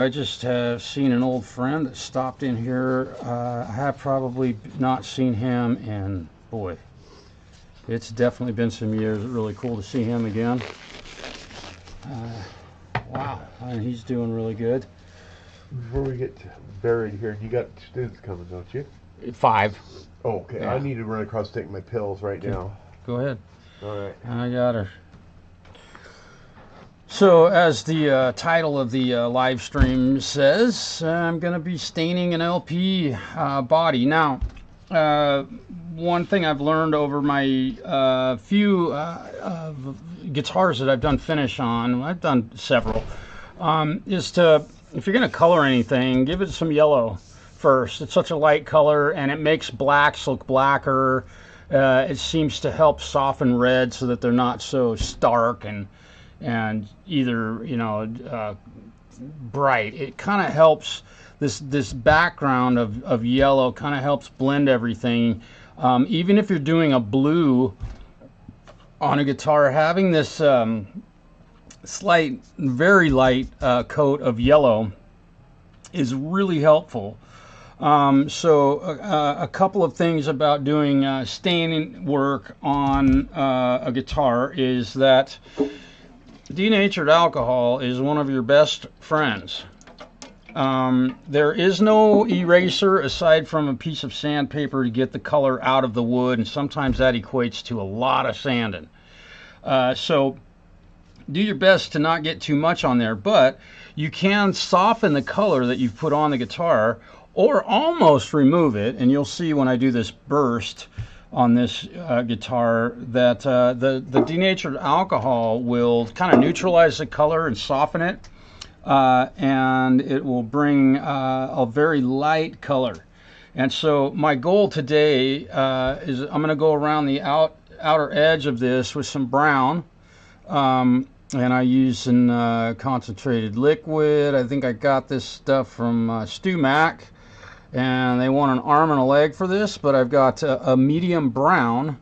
I just have seen an old friend that stopped in here. I have probably not seen him in, boy, it's definitely been some years. Really cool to see him again. Wow, and he's doing really good. Before we get buried here, you got students coming, don't you? 5. Oh, okay. Yeah. I need to run across to take my pills right now. Go ahead. All right. I got her. So, as the title of the live stream says, I'm going to be staining an LP body. Now, one thing I've learned over my few guitars that I've done finish on, I've done several, is to, if you're going to color anything, give it some yellow first. It's such a light color, and it makes blacks look blacker. It seems to help soften red so that they're not so stark and either, you know, bright. It kind of helps, this background of yellow kind of helps blend everything. Even if you're doing a blue on a guitar, having this slight, very light coat of yellow is really helpful. So a couple of things about doing staining work on a guitar is that denatured alcohol is one of your best friends. There is no eraser aside from a piece of sandpaper to get the color out of the wood, and sometimes that equates to a lot of sanding. So do your best to not get too much on there, but you can soften the color that you've put on the guitar or almost remove it, and you'll see when I do this burst on this guitar that the denatured alcohol will kind of neutralize the color and soften it, and it will bring a very light color. And so my goal today is I'm going to go around the outer edge of this with some brown, and I use some concentrated liquid. I think I got this stuff from Stu Mac, and they want an arm and a leg for this, but I've got a medium brown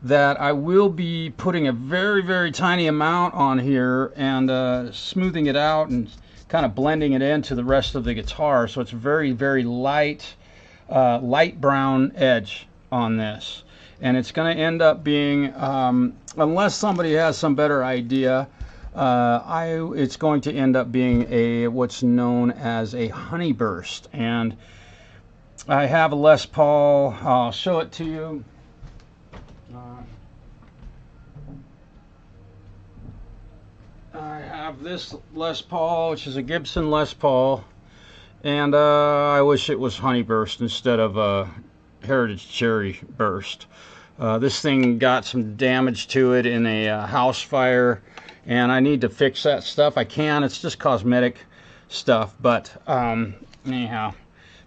that I will be putting a very, very tiny amount on here and smoothing it out and kind of blending it into the rest of the guitar. So it's a very, very light, light brown edge on this. And it's going to end up being, unless somebody has some better idea, it's going to end up being a what's known as a honeyburst. And I have a Les Paul. I'll show it to you. I have this Les Paul, which is a Gibson Les Paul, and I wish it was honeyburst instead of a Heritage Cherry Burst. This thing got some damage to it in a house fire, and I need to fix that stuff. I can. It's just cosmetic stuff, but anyhow.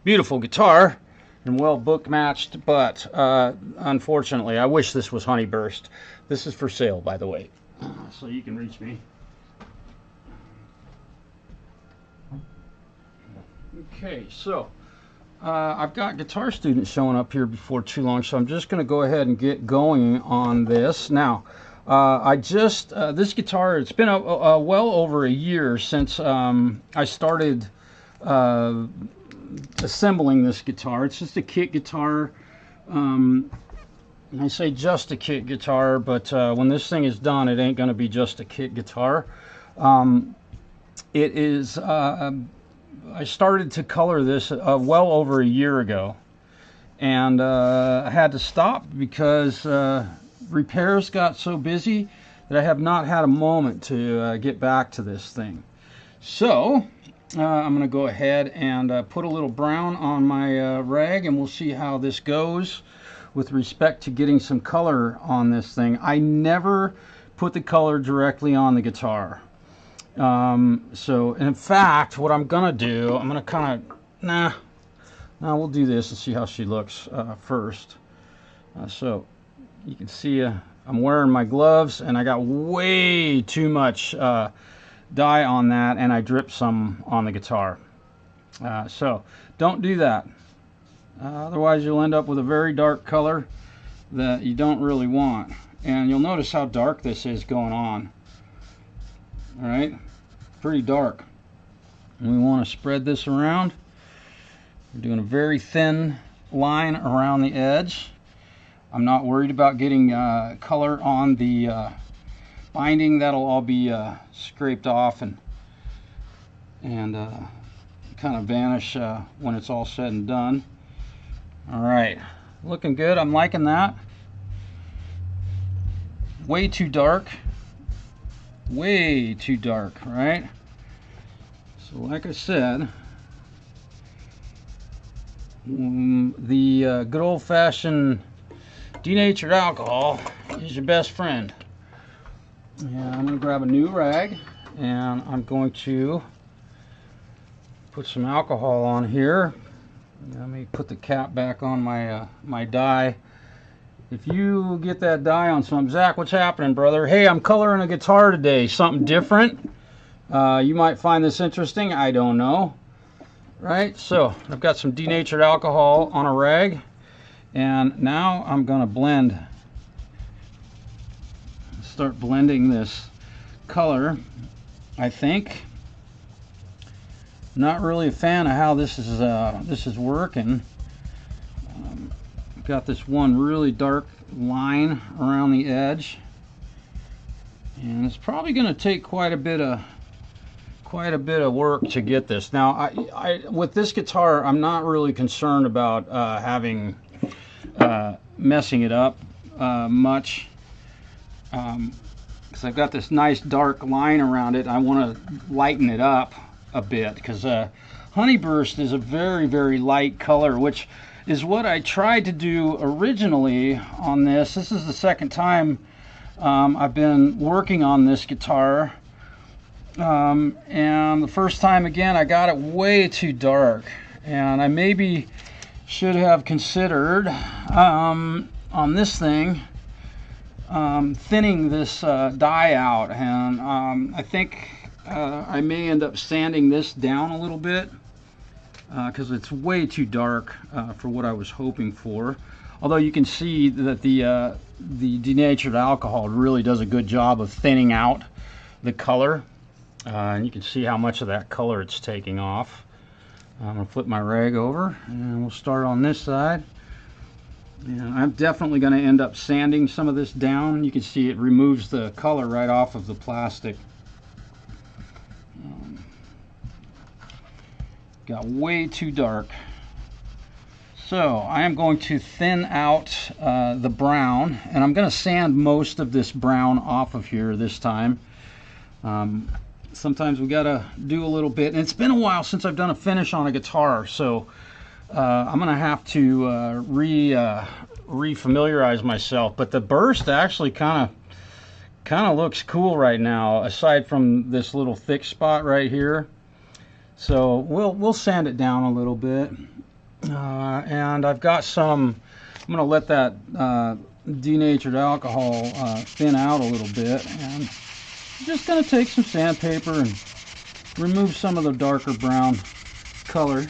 Beautiful guitar and well book matched, but unfortunately I wish this was honeyburst. This is for sale, by the way, so you can reach me. Okay, so I've got guitar students showing up here before too long, so I'm just going to go ahead and get going on this now. This guitar, it's been well over a year since I started assembling this guitar. It's just a kit guitar. I say just a kit guitar, but when this thing is done, it ain't going to be just a kit guitar. It is, I started to color this well over a year ago, and I had to stop because repairs got so busy that I have not had a moment to get back to this thing. So I'm going to go ahead and put a little brown on my rag, and we'll see how this goes with respect to getting some color on this thing. I never put the color directly on the guitar. So in fact, what I'm going to do, I'm going to kind of, we'll do this and see how she looks first. So you can see I'm wearing my gloves, and I got way too much dye on that, and I dripped some on the guitar. So don't do that. Otherwise you'll end up with a very dark color that you don't really want. And you'll notice how dark this is going on. Alright, pretty dark. And we want to spread this around. We're doing a very thin line around the edge. I'm not worried about getting color on the binding. That'll all be scraped off and kind of vanish when it's all said and done. All right, looking good. I'm liking that. Way too dark. Way too dark, right? So like I said, the good old-fashioned denatured alcohol is your best friend. And I'm going to grab a new rag and I'm going to put some alcohol on here. Let me put the cap back on my my dye. If you get that dye on something, Zach, what's happening, brother? Hey, I'm coloring a guitar today, something different. You might find this interesting, I don't know. Right, so I've got some denatured alcohol on a rag, and now I'm going to blend. Start blending this color. I think. Not really a fan of how this is working. Got this one really dark line around the edge, and it's probably going to take quite a bit of work to get this. Now, with this guitar, I'm not really concerned about messing it up much, because I've got this nice dark line around it. I want to lighten it up a bit, because honeyburst is a very, very light color, which is what I tried to do originally on this. This is the second time I've been working on this guitar. And the first time, again, I got it way too dark, and I maybe should have considered on this thing thinning this dye out, and I think I may end up sanding this down a little bit because it's way too dark for what I was hoping for. Although you can see that the denatured alcohol really does a good job of thinning out the color. And you can see how much of that color it's taking off. I'm going to flip my rag over and we'll start on this side. And I'm definitely going to end up sanding some of this down. You can see it removes the color right off of the plastic. Got way too dark. So I am going to thin out the brown, and I'm going to sand most of this brown off of here this time. Sometimes we gotta do a little bit, and it's been a while since I've done a finish on a guitar, so I'm gonna have to re-familiarize myself. But the burst actually kind of looks cool right now, aside from this little thick spot right here. So we'll sand it down a little bit, and I've got some. I'm gonna let that denatured alcohol thin out a little bit, and just going to take some sandpaper and remove some of the darker brown color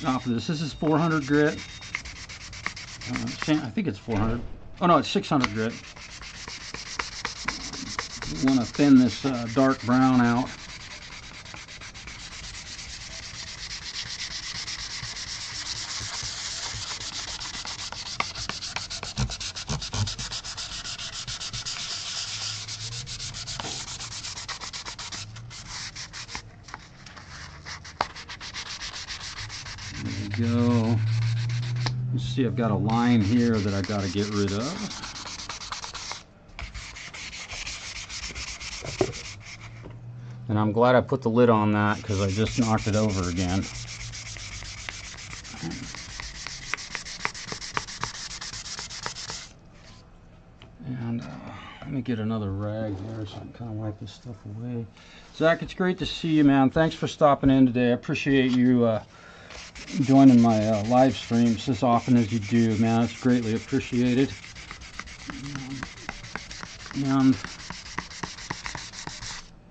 off of this. This is 400 grit. I think it's 400. Oh no, it's 600 grit. You want to thin this dark brown out. Go. Let's see, I've got a line here that I got to get rid of. And I'm glad I put the lid on that because I just knocked it over again. And let me get another rag here so I can kind of wipe this stuff away. Zach, it's great to see you, man. Thanks for stopping in today. I appreciate you joining my live streams as often as you do, man. It's greatly appreciated. And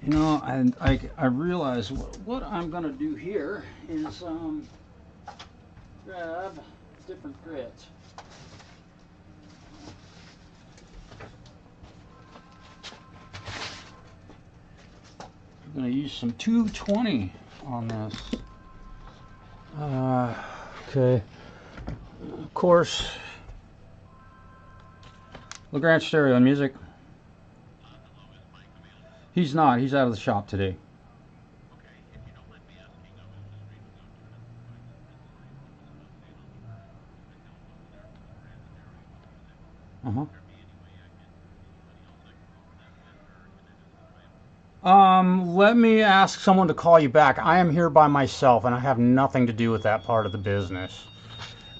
you know, I realize what I'm gonna do here is grab different grits. I'm gonna use some 220 on this. Okay. Of course, Grande stereo and music. He's not. He's out of the shop today. Let me ask someone to call you back. I am here by myself, and I have nothing to do with that part of the business.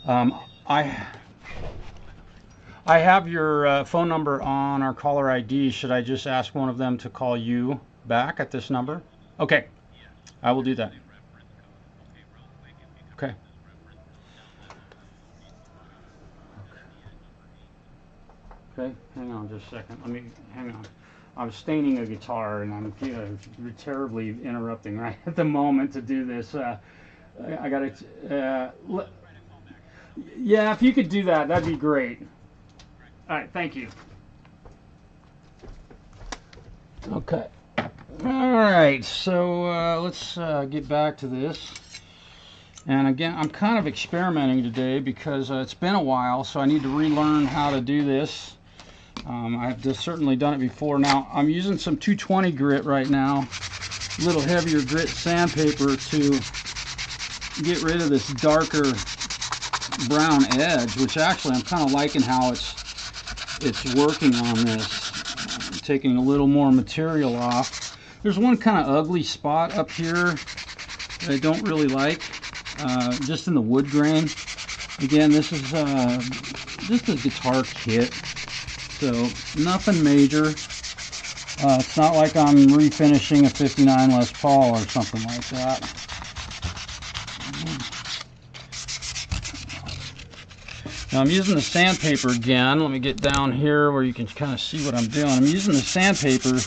I have your phone number on our caller ID. Should I just ask one of them to call you back at this number? Okay, I will do that. Okay. Okay, hang on just a second. Let me, hang on. I'm staining a guitar, and I'm terribly interrupting right at the moment to do this. I got to, yeah, if you could do that, that'd be great. All right, thank you. Okay. All right, so let's get back to this. And again, I'm kind of experimenting today because it's been a while, so I need to relearn how to do this. I've just certainly done it before. Now, I'm using some 220 grit right now, a little heavier grit sandpaper to get rid of this darker brown edge, which actually I'm kind of liking how it's working on this. I'm taking a little more material off. There's one kind of ugly spot up here that I don't really like, just in the wood grain. Again, this is just a guitar kit. So nothing major. It's not like I'm refinishing a 59 Les Paul or something like that. Now I'm using the sandpaper again. Let me get down here where you can kind of see what I'm doing. I'm using the sandpaper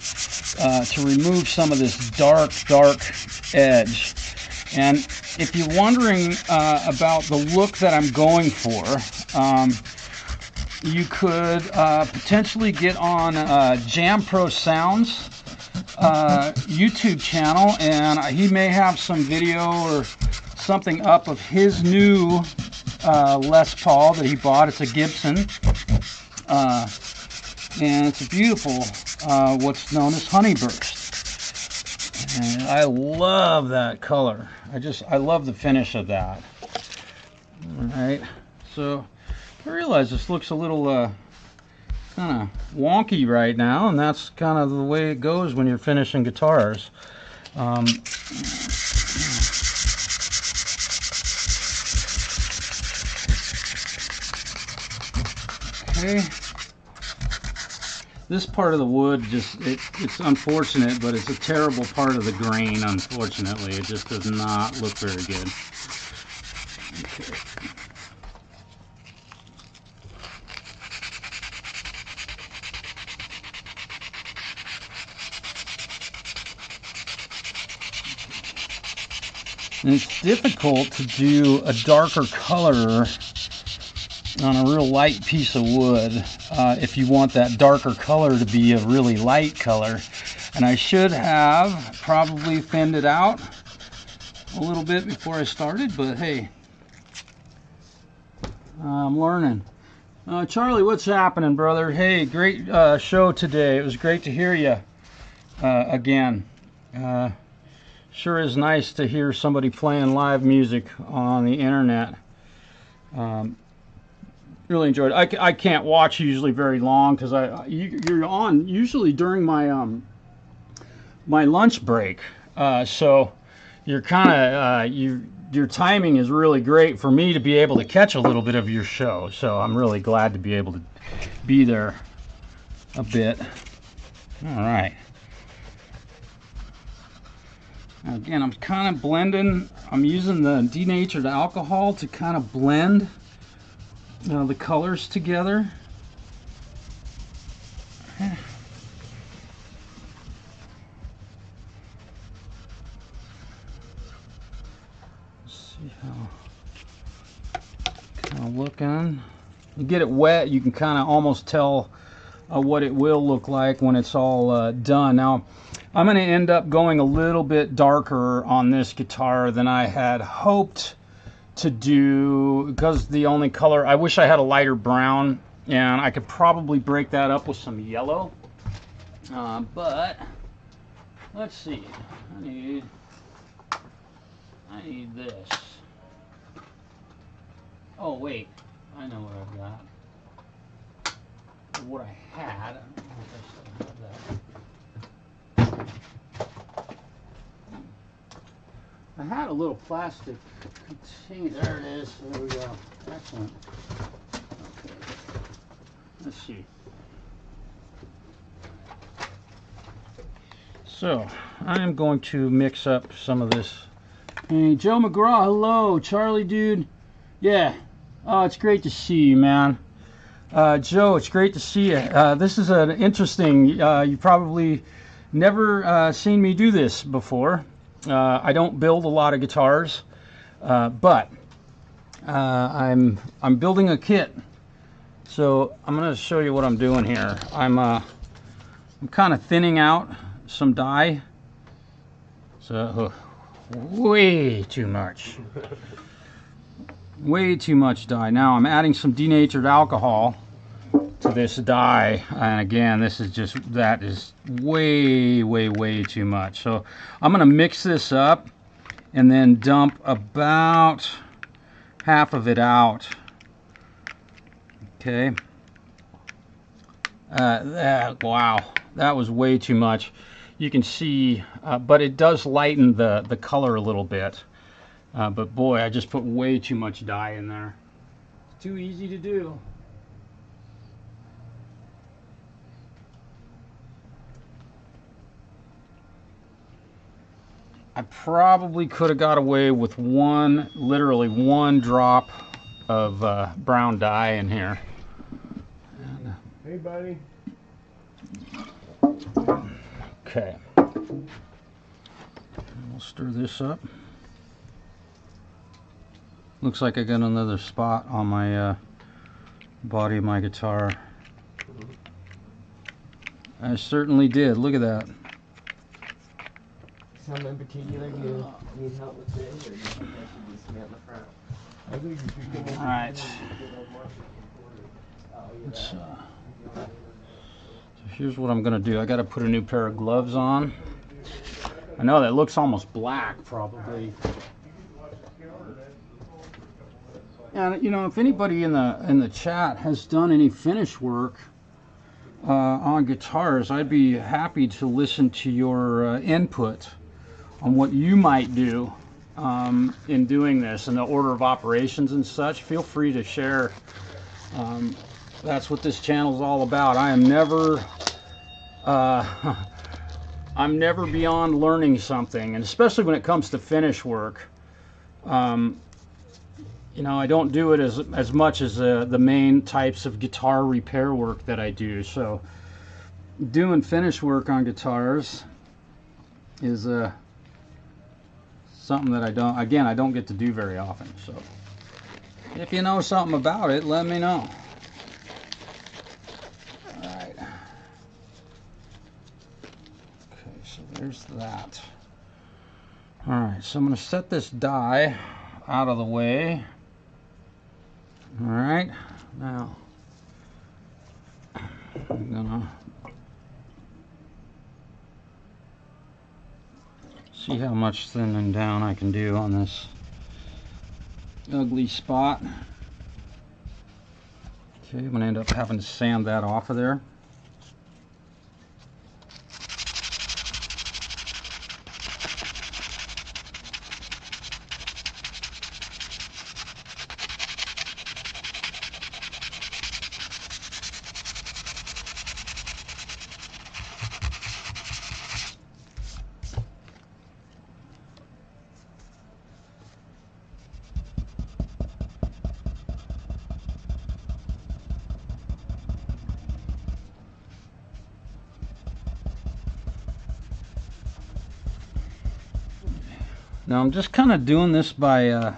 to remove some of this dark edge. And if you're wondering about the look that I'm going for, you could potentially get on Jamprosound's YouTube channel, and he may have some video or something up of his new Les Paul that he bought. It's a Gibson, and it's a beautiful what's known as honeyburst. And I love that color. I love the finish of that. All right, so I realize this looks a little kind of wonky right now, and that's kind of the way it goes when you're finishing guitars. Okay. This part of the wood it's unfortunate, but it's a terrible part of the grain, unfortunately. It just does not look very good. Okay. And it's difficult to do a darker color on a real light piece of wood if you want that darker color to be a really light color. And I should have probably thinned it out a little bit before I started, but hey, I'm learning. Charlie, what's happening, brother? Hey, great show today. It was great to hear you again. Sure is nice to hear somebody playing live music on the internet. Really enjoyed it. I can't watch usually very long because you're on usually during my my lunch break, so you're kind of your timing is really great for me to be able to catch a little bit of your show. So I'm really glad to be able to be there a bit. All right. Again, I'm kind of blending. I'm using the denatured alcohol to kind of blend the colors together. Let's see how kind of looking. You get it wet, you can kind of almost tell what it will look like when it's all done. Now, I'm going to end up going a little bit darker on this guitar than I had hoped to do, because the only color, I wish I had a lighter brown, and I could probably break that up with some yellow. But let's see. I need this. Oh wait, I know what I've got. Or what I had. I don't know if I still have that. I had a little plastic container. There it is. There we go. Excellent. Okay. Let's see. So, I am going to mix up some of this. Hey, Joe McGraw, hello. Charlie, dude. Yeah. Oh, it's great to see you, man. Joe, it's great to see you. This is an interesting, you probably never seen me do this before. I don't build a lot of guitars, but I'm building a kit. So I'm going to show you what I'm doing here. I'm kind of thinning out some dye. So way too much. Way too much dye. Now I'm adding some denatured alcohol to this dye, and again, this is just, that is way too much. So I'm gonna mix this up and then dump about half of it out. Okay. Wow, that was way too much. You can see, but it does lighten the color a little bit. But boy, I just put way too much dye in there. It's too easy to do. I probably could have got away with literally one drop of brown dye in here. Hey, buddy. Okay. We'll stir this up. Looks like I got another spot on my body of my guitar. I certainly did. Look at that. Some in particular you need help with this, or you think I should just be on the front? I think you should go. All right. So here's what I'm gonna do. I got to put a new pair of gloves on. I know that looks almost black, probably. And you know, if anybody in the chat has done any finish work on guitars, I'd be happy to listen to your input on what you might do in doing this, and the order of operations and such. Feel free to share. That's what this channel is all about. I am never I'm never beyond learning something, and especially when it comes to finish work. You know, I don't do it as much as the main types of guitar repair work that I do. So doing finish work on guitars is something that I don't get to do very often. So if you know something about it, let me know. All right. Okay, so there's that. All right, so I'm going to set this die out of the way. All right, now I'm gonna see how much thinning down I can do on this ugly spot. Okay, I'm gonna end up having to sand that off of there. Now I'm just kind of doing this by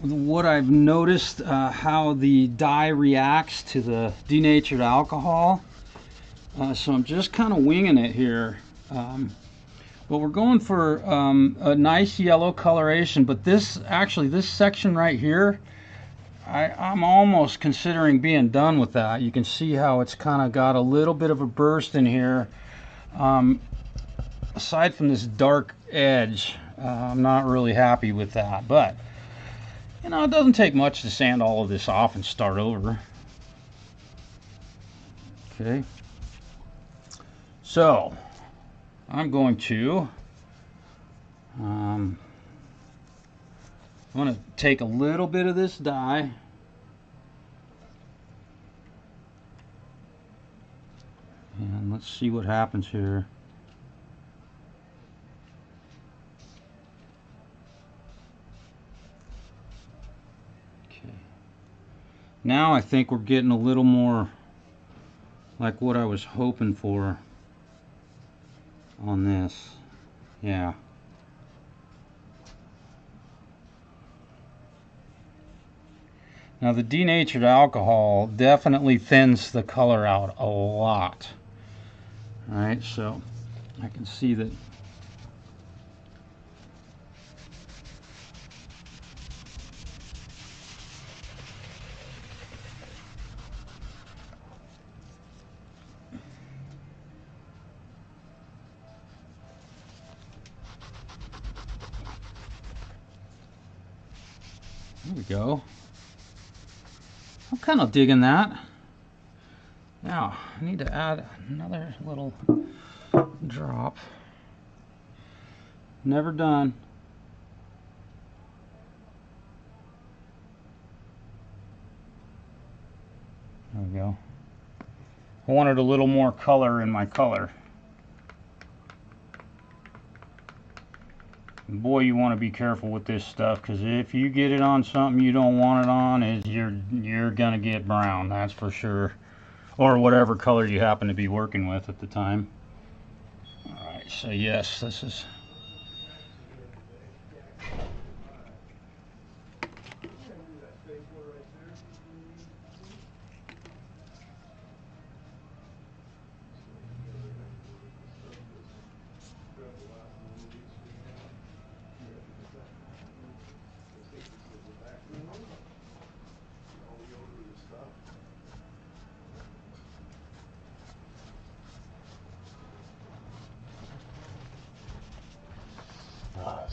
what I've noticed, how the dye reacts to the denatured alcohol. So I'm just kind of winging it here. But we're going for a nice yellow coloration. But this section right here, I'm almost considering being done with that. You can see how it's kind of got a little bit of a burst in here. Aside from this dark edge, I'm not really happy with that. But, you know, it doesn't take much to sand all of this off and start over. Okay. So, I'm going to take a little bit of this dye. And let's see what happens here. Okay. Now I think we're getting a little more like what I was hoping for on this. Yeah. Now the denatured alcohol definitely thins the color out a lot. Alright, so I can see that. There we go. I'm kind of digging that. Now, I need to add another little drop. Never done. There we go. I wanted a little more color in my color. Boy, you want to be careful with this stuff, because if you get it on something you don't want it on, you're gonna get brown, that's for sure, or whatever color you happen to be working with at the time. All right, so yes, this is.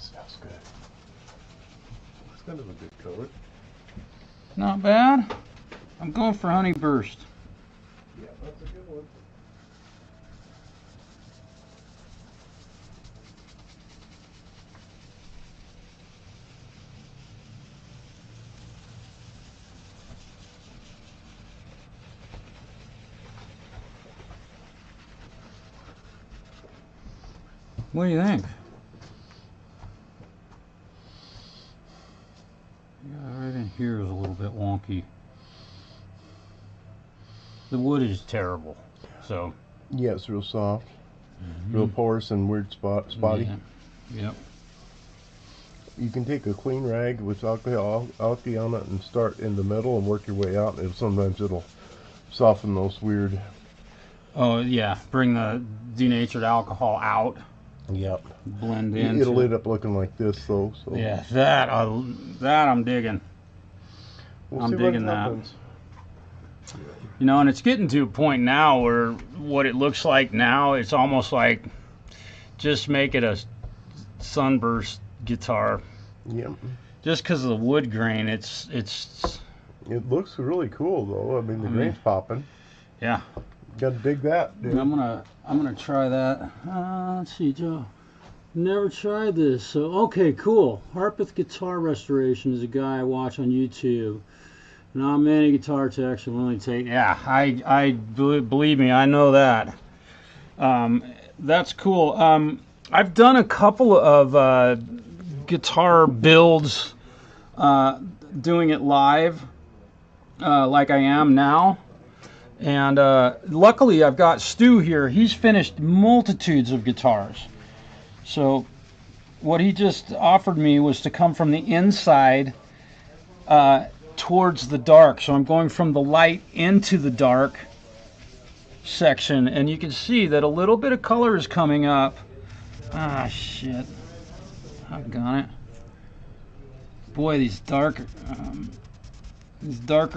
Smells good. It's kind of a good color. Not bad. I'm going for honeyburst. Yeah, that's a good one. What do you think? Yeah, right in here is a little bit wonky. The wood is terrible, so. Yeah, it's real soft, real porous and weird spotty. Yeah. Yep. You can take a clean rag with alkali on it and start in the middle and work your way out. And sometimes it'll soften those weird. Oh yeah, bring the denatured alcohol out. Yep. Blend in. It'll end up looking like this though. So. Yeah, that I'm digging. I'm digging that. You know, and it's getting to a point now where what it looks like now, it's almost like just make it a sunburst guitar. Yep. Just because of the wood grain, It looks really cool though. I mean, the grain's popping. Yeah. Got to dig that, dude. I'm gonna try that. Let's see, Joe. Never tried this. So okay, cool. Harpeth Guitar Restoration is a guy I watch on YouTube. Not many guitar techs will only take. Yeah, I believe me, I know that. That's cool. I've done a couple of guitar builds, doing it live, like I am now. And luckily I've got Stu here. He's finished multitudes of guitars. So what he just offered me was to come from the inside towards the dark. So I'm going from the light into the dark section, and you can see that a little bit of color is coming up. Ah, shit. I've got it. Boy, these darker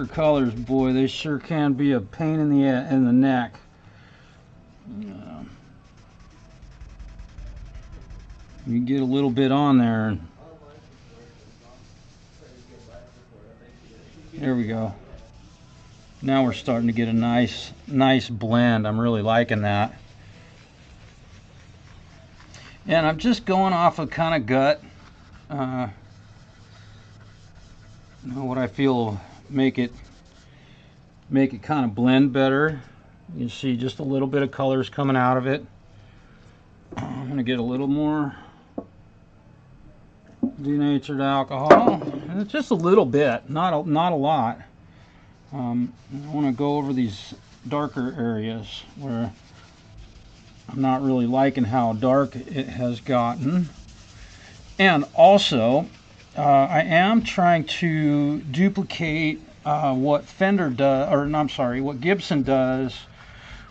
colors, boy, they sure can be a pain in the neck. You get a little bit on there, and there we go. Now we're starting to get a nice blend. I'm really liking that. And I'm just going off of kind of gut. You know, what I feel make it kind of blend better. You can see just a little bit of colors coming out of it. I'm gonna get a little more denatured alcohol, and it's just a little bit, not a lot. I want to go over these darker areas where I'm not really liking how dark it has gotten. And also, I am trying to duplicate what Fender does, or no, I'm sorry, what Gibson does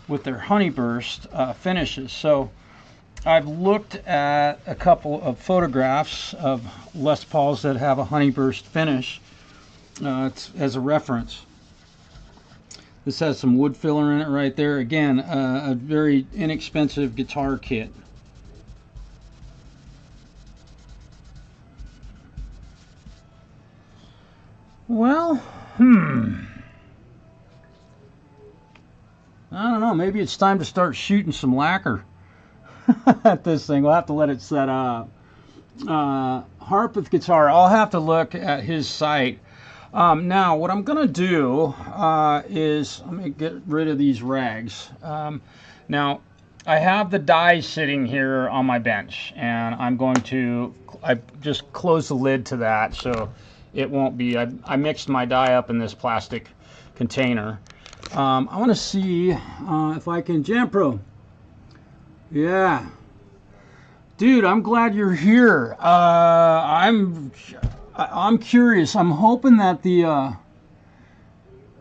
with their honeyburst finishes. So I've looked at a couple of photographs of Les Pauls that have a honeyburst finish as a reference. This has some wood filler in it right there. Again, a very inexpensive guitar kit. Well, I don't know. Maybe it's time to start shooting some lacquer at this thing. We'll have to let it set up. Harpeth guitar. I'll have to look at his site. Now, what I'm going to do is I'm going to get rid of these rags. Now, I have the die sitting here on my bench, and I'm going to just close the lid to that so it won't be. I mixed my die up in this plastic container. I want to see if I can. Jampro. Yeah. Dude, I'm glad you're here. I'm curious. I'm hoping that the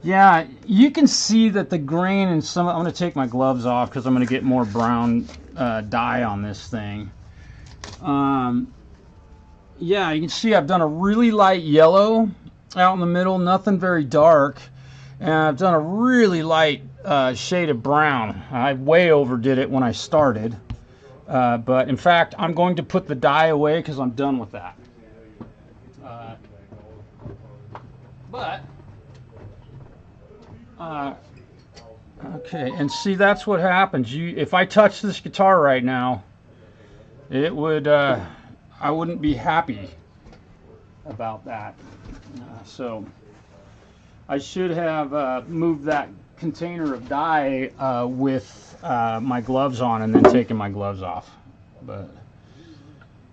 yeah, you can see that the grain in some. I'm going to take my gloves off because I'm going to get more brown dye on this thing. Yeah, you can see I've done a really light yellow out in the middle, nothing very dark, and I've done a really light shade of brown. I way overdid it when I started, but in fact, I'm going to put the dye away because I'm done with that. Okay, and see, that's what happens. If I touch this guitar right now, it would, I wouldn't be happy about that. So I should have moved that container of dye with my gloves on and then taken my gloves off. But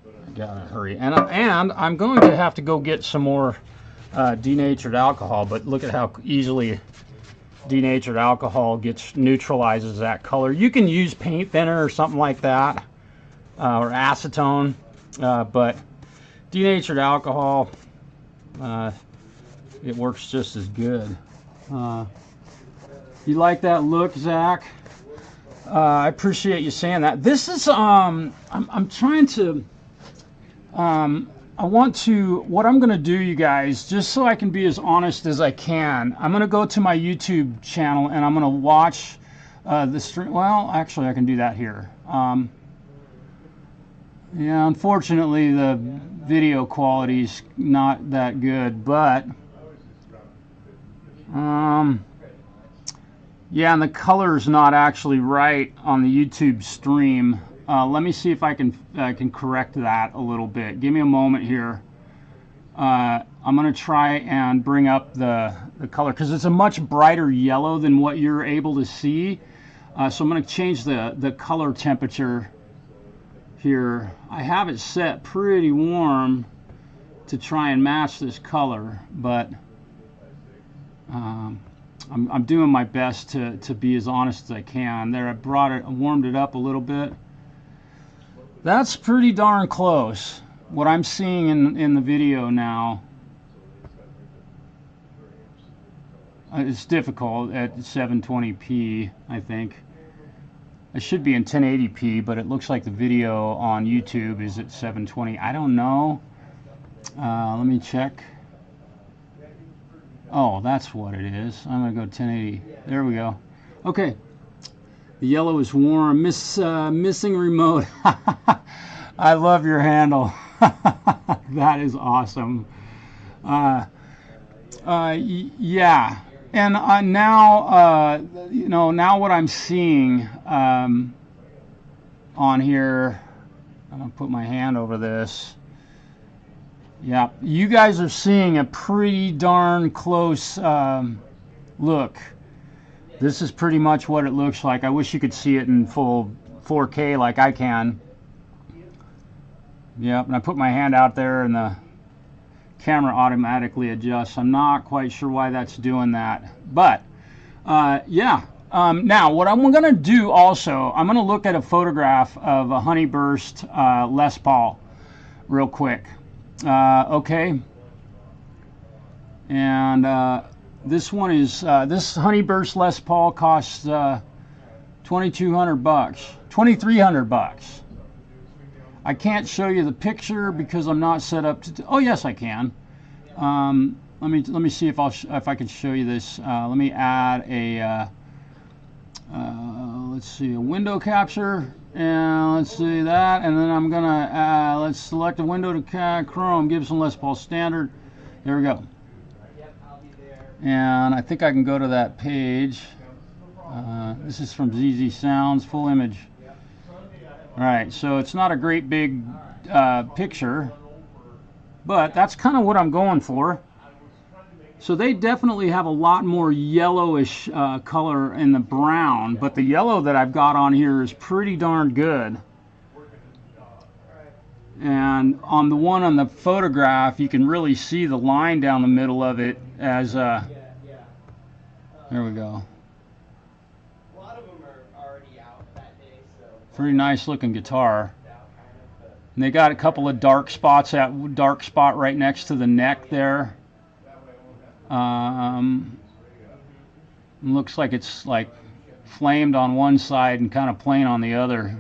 I gotta hurry. And I'm going to have to go get some more denatured alcohol, but look at how easily denatured alcohol neutralizes that color. You can use paint thinner or something like that, or acetone, but denatured alcohol, it works just as good. You like that look, Zach? I appreciate you saying that. This is I'm trying to what I'm going to do, you guys, just so I can be as honest as I can, I'm going to go to my YouTube channel and I'm going to watch the stream. Well, actually, I can do that here. Yeah, unfortunately, the video quality's not that good, but yeah, and the color's not actually right on the YouTube stream. Let me see if I can correct that a little bit. Give me a moment here. I'm going to try and bring up the color because it's a much brighter yellow than what you're able to see. So I'm going to change the color temperature here. I have it set pretty warm to try and match this color, but I'm doing my best to be as honest as I can. There, I warmed it up a little bit. That's pretty darn close. What I'm seeing in the video now. It's difficult at 720p, I think. It should be in 1080p, but it looks like the video on YouTube is at 720. I don't know. Let me check. Oh, that's what it is. I'm going to go 1080. There we go. Okay. The yellow is warm. Missing remote. I love your handle. That is awesome. Yeah. And now, you know, now what I'm seeing on here, I'm going to put my hand over this. Yeah, you guys are seeing a pretty darn close look. This is pretty much what it looks like. I wish you could see it in full 4K like I can. Yep, and I put my hand out there and the camera automatically adjusts. I'm not quite sure why that's doing that. But, yeah. Now, what I'm going to do also, I'm going to look at a photograph of a honeyburst Les Paul real quick. Okay. And this one is, this honeyburst Les Paul costs $2,200, $2,300. I can't show you the picture because I'm not set up to. Oh yes, I can. Let me see if I can show you this. Let me add a. Let's see, a window capture, and let's see that, and then I'm gonna let's select a window to Chrome Gibson Les Paul standard. There we go. And I think I can go to that page. This is from ZZ Sounds, full image. All right, so it's not a great big picture, but that's kind of what I'm going for. So they definitely have a lot more yellowish color in the brown, but the yellow that I've got on here is pretty darn good. And on the one on the photograph, you can really see the line down the middle of it as there we go. Pretty nice looking guitar. And they got a couple of dark spots, at dark spot right next to the neck there. Looks like it's like flamed on one side and kind of plain on the other.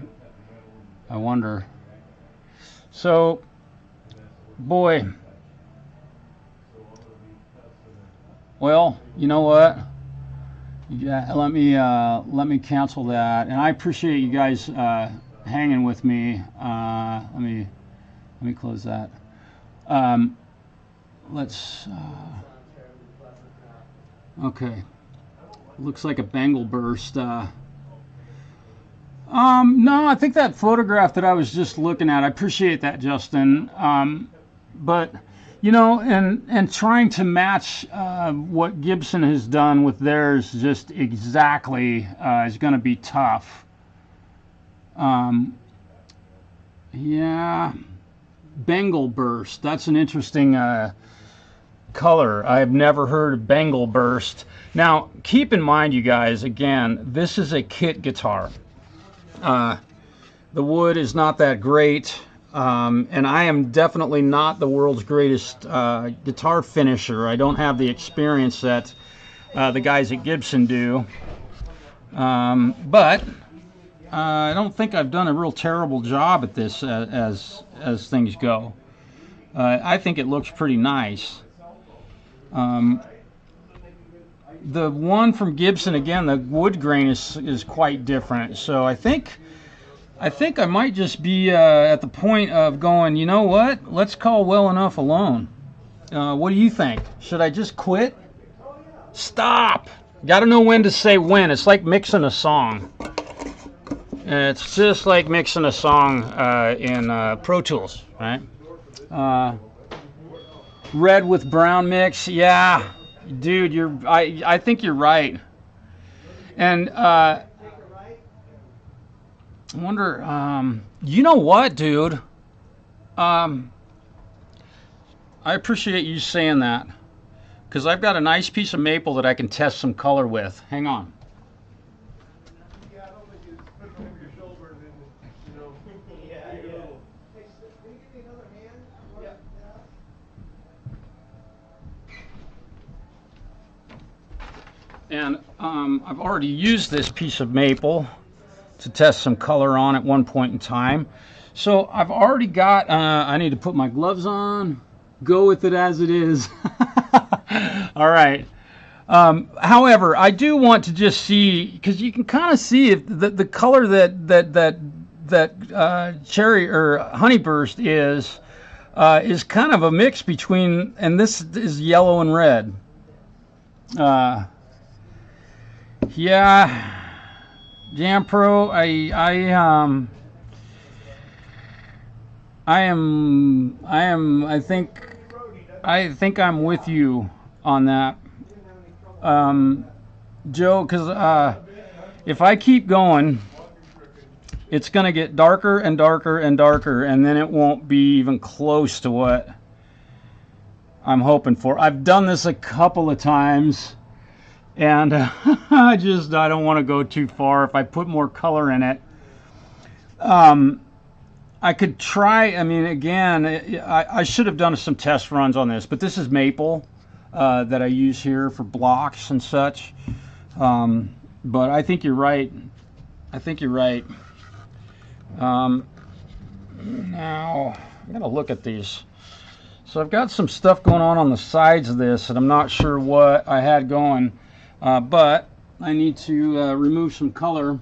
I wonder. So, boy. Well, you know what? Yeah, let me cancel that, and I appreciate you guys hanging with me. Let me close that. Let's. Okay, looks like a Bengal burst. No, I think that photograph that I was just looking at. I appreciate that, Justin. But. You know, and trying to match what Gibson has done with theirs just exactly is going to be tough. Yeah, Bengal burst. That's an interesting color. I've never heard of Bengal burst. Now, keep in mind, you guys, again, this is a kit guitar. The wood is not that great. And I am definitely not the world's greatest guitar finisher. I don't have the experience that the guys at Gibson do. But I don't think I've done a real terrible job at this as things go. I think it looks pretty nice. The one from Gibson, again, the wood grain is quite different. So I think I might just be at the point of going, you know what? Let's call well enough alone. What do you think? Should I just quit? Stop! Got to know when to say when. It's like mixing a song. It's just like mixing a song in Pro Tools, right? Red with brown mix. Yeah, dude, I think you're right. And I wonder, you know what, dude? I appreciate you saying that, because I've got a nice piece of maple that I can test some color with. Hang on. Yeah, I don't think you just put it over your shoulder and then, you know. Yeah. Hey, can you give me another hand? Yeah. And I've already used this piece of maple to test some color on at one point in time. So I've already got, I need to put my gloves on, go with it as it is. All right. However, I do want to just see, because you can kind of see if the color that cherry or honeyburst is kind of a mix between, and this is yellow and red. Yeah, Jampro, I think I'm with you on that, Joe, because if I keep going, it's going to get darker and darker and darker, and then it won't be even close to what I'm hoping for. I've done this a couple of times, and I don't want to go too far. If I put more color in it, I could try. I mean, again, I should have done some test runs on this, but this is maple that I use here for blocks and such. But I think you're right. I think you're right. Now, I'm going to look at these. So I've got some stuff going on the sides of this, and I'm not sure what I had going. But I need to remove some color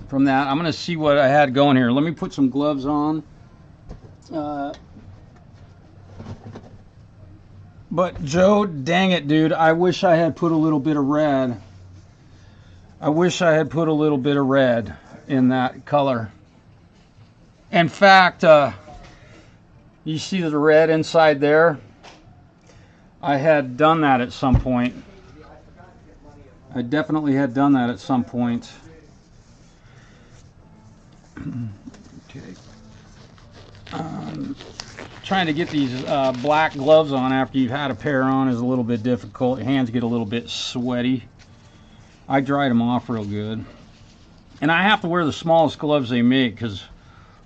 from that. I'm going to see what I had going here. Let me put some gloves on. But Joe, dang it, dude, I wish I had put a little bit of red. I wish I had put a little bit of red in that color. In fact, you see the red inside there? I had done that at some point. I definitely had done that at some point. Okay. Trying to get these black gloves on after you've had a pair on is a little bit difficult. Your hands get a little bit sweaty. I dried them off real good. And I have to wear the smallest gloves they make, because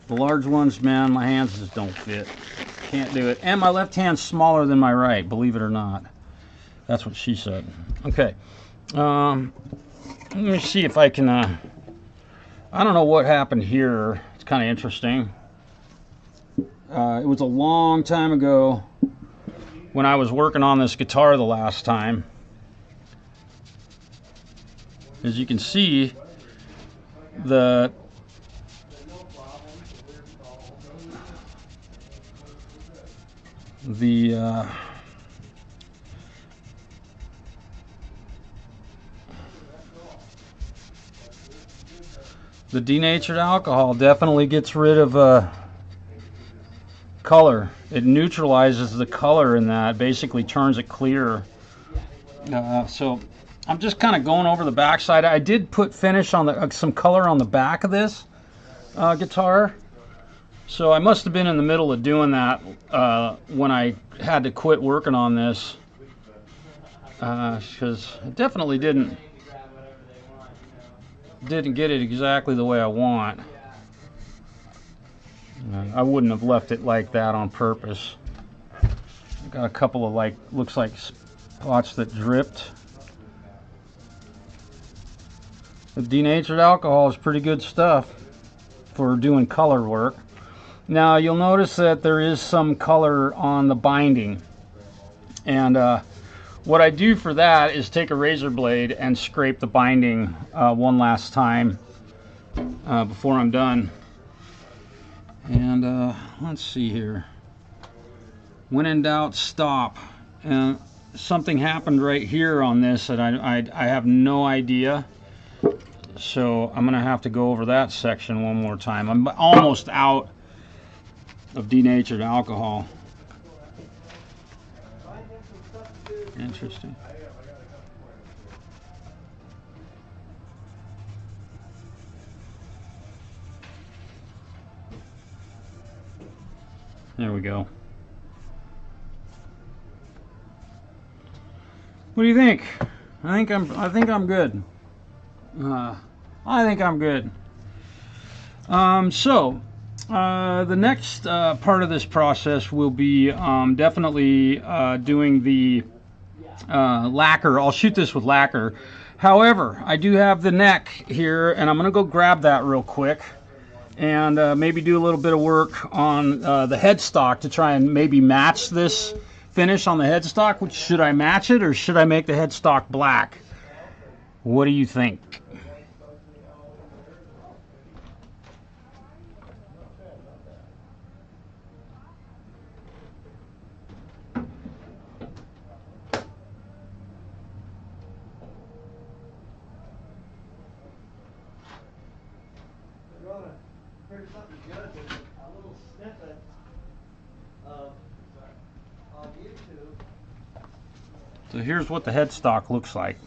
the large ones, man, my hands just don't fit. Can't do it. And my left hand's smaller than my right, believe it or not. That's what she said. Okay. Let me see if I can, I don't know what happened here. It's kind of interesting. It was a long time ago when I was working on this guitar the last time. As you can see, the denatured alcohol definitely gets rid of color. It neutralizes the color in that, basically turns it clear. So I'm just kind of going over the backside. I did put finish on the some color on the back of this guitar. So I must have been in the middle of doing that when I had to quit working on this, because it definitely didn't get it exactly the way I want. I wouldn't have left it like that on purpose. Got a couple of looks like spots that dripped. The denatured alcohol is pretty good stuff for doing color work. Now you'll notice that there is some color on the binding, and what I do for that is take a razor blade and scrape the binding one last time before I'm done. And let's see here. When in doubt, stop. And something happened right here on this that I have no idea. So I'm gonna have to go over that section one more time. I'm almost out of denatured alcohol. Interesting. There we go. What do you think? I think I'm good. I think I'm good. The next part of this process will be definitely doing the lacquer. I'll shoot this with lacquer. However, I do have the neck here, and I'm going to go grab that real quick and maybe do a little bit of work on the headstock to try and maybe match this finish on the headstock. Should I match it, or should I make the headstock black? What do you think? Heard something good. There's a little snippet of on YouTube. So here's what the headstock looks like.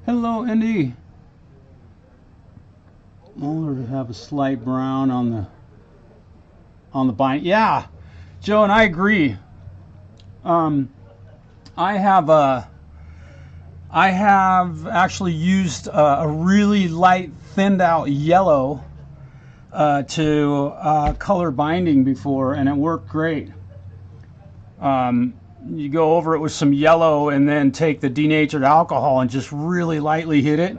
Hello, Andy. Only to have a slight brown on the bind. Yeah, Joe, and I agree. I have actually used a really light, thinned out yellow to color binding before, and it worked great. You go over it with some yellow and then take the denatured alcohol and just really lightly hit it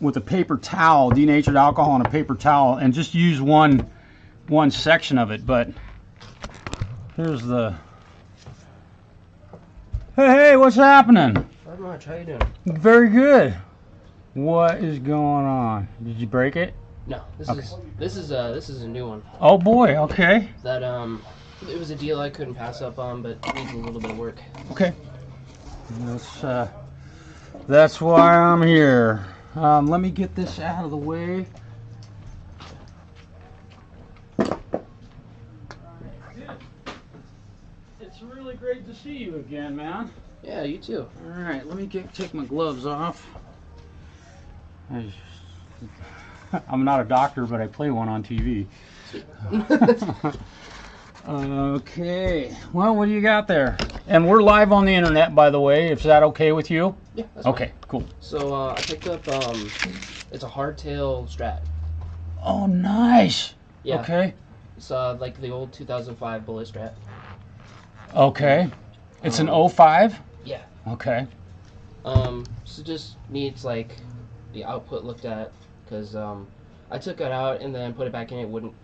with a paper towel, denatured alcohol on a paper towel, and just use one section of it. But here's the... Hey, what's happening? Not much. How you doing? Very good. What is going on? Did you break it? No, this is a new one. Oh boy, okay. That it was a deal I couldn't pass up on, but needs a little bit of work. Okay. That's why I'm here. Let me get this out of the way. It's really great to see you again, man. Yeah, you too. All right, let me take my gloves off. I'm not a doctor, but I play one on TV. Okay, well, what do you got there? And we're live on the internet, by the way. Is that okay with you? Yeah, that's okay, fine. Cool. So I picked up it's a hardtail Strat. Oh, nice. Yeah. Okay. It's like the old 2005 Bullet Strat. Okay. It's an 05? Yeah. Okay. So just needs like the output looked at, because I took it out and then put it back in. It wouldn't.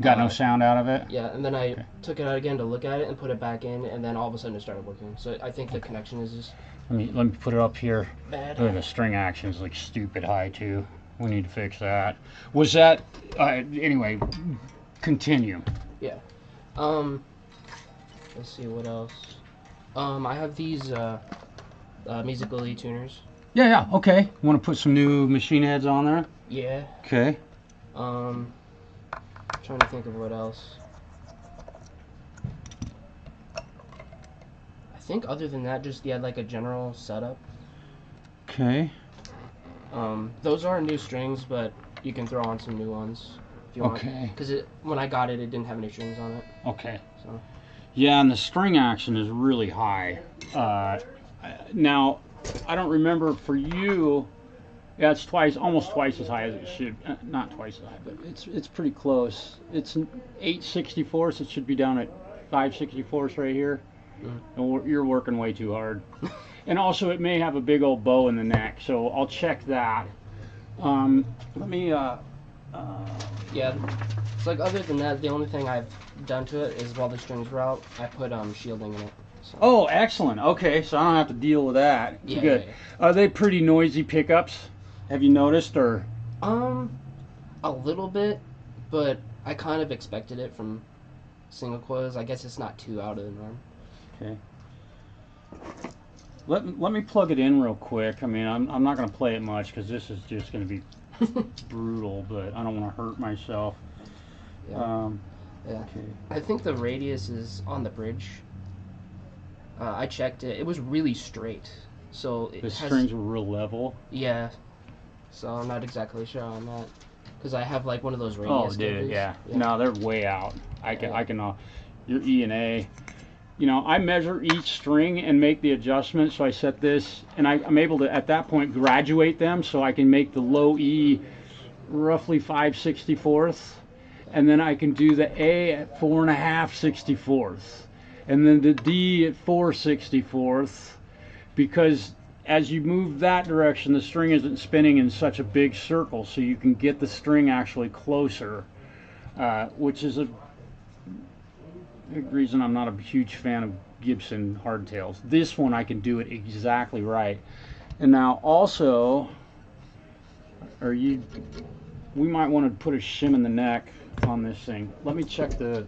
Got no sound out of it? Yeah, and then I took it out again to look at it and put it back in, and then all of a sudden it started working. So I think the connection is just Let me put it up here. bad. Look at the string action's like stupid high too. We need to fix that. Was that anyway? Continue. Yeah. Let's see what else. I have these Musically tuners. Yeah. Okay. Want to put some new machine heads on there? Yeah. Okay. Trying to think of what else. I think other than that, just like a general setup. Okay. Those are new strings, but you can throw on some new ones if you want. Okay. Because when I got it, it didn't have any strings on it. Okay. So. Yeah, and the string action is really high. Now, I don't remember for you. Yeah, it's almost twice as high as it should. Not twice as high, but it's pretty close. It's 8/64, it should be down at 5/64 right here. And you're working way too hard. And also, it may have a big old bow in the neck, so I'll check that. Let me. Yeah. It's like other than that, the only thing I've done to it is while the strings were out, I put shielding in it. So. Oh, excellent. Okay, so I don't have to deal with that. Yeah, Good. yeah. Are they pretty noisy pickups? Have you noticed, or? A little bit, but I kind of expected it from single coils. I guess it's not too out of the norm. Okay. Let me plug it in real quick. I mean, I'm not going to play it much because this is just going to be brutal, but I don't want to hurt myself. Yeah. Yeah. Okay. I think the radius is on the bridge. I checked it. It was really straight. So The strings were real level. Yeah. So I'm not exactly sure on that. Because I have like one of those radius Oh, dude, gauges. yeah. No, they're way out. I can your E and A. You know, I measure each string and make the adjustment. So I set this, and I'm able to, at that point, graduate them so I can make the low E roughly 5/64. and then I can do the A at 4.5 64ths, and then the D at 4 64ths, because as you move that direction, the string isn't spinning in such a big circle, so you can get the string actually closer, which is a big reason I'm not a huge fan of Gibson hardtails. This one I can do it exactly right. And now also, we might want to put a shim in the neck on this thing. Let me check the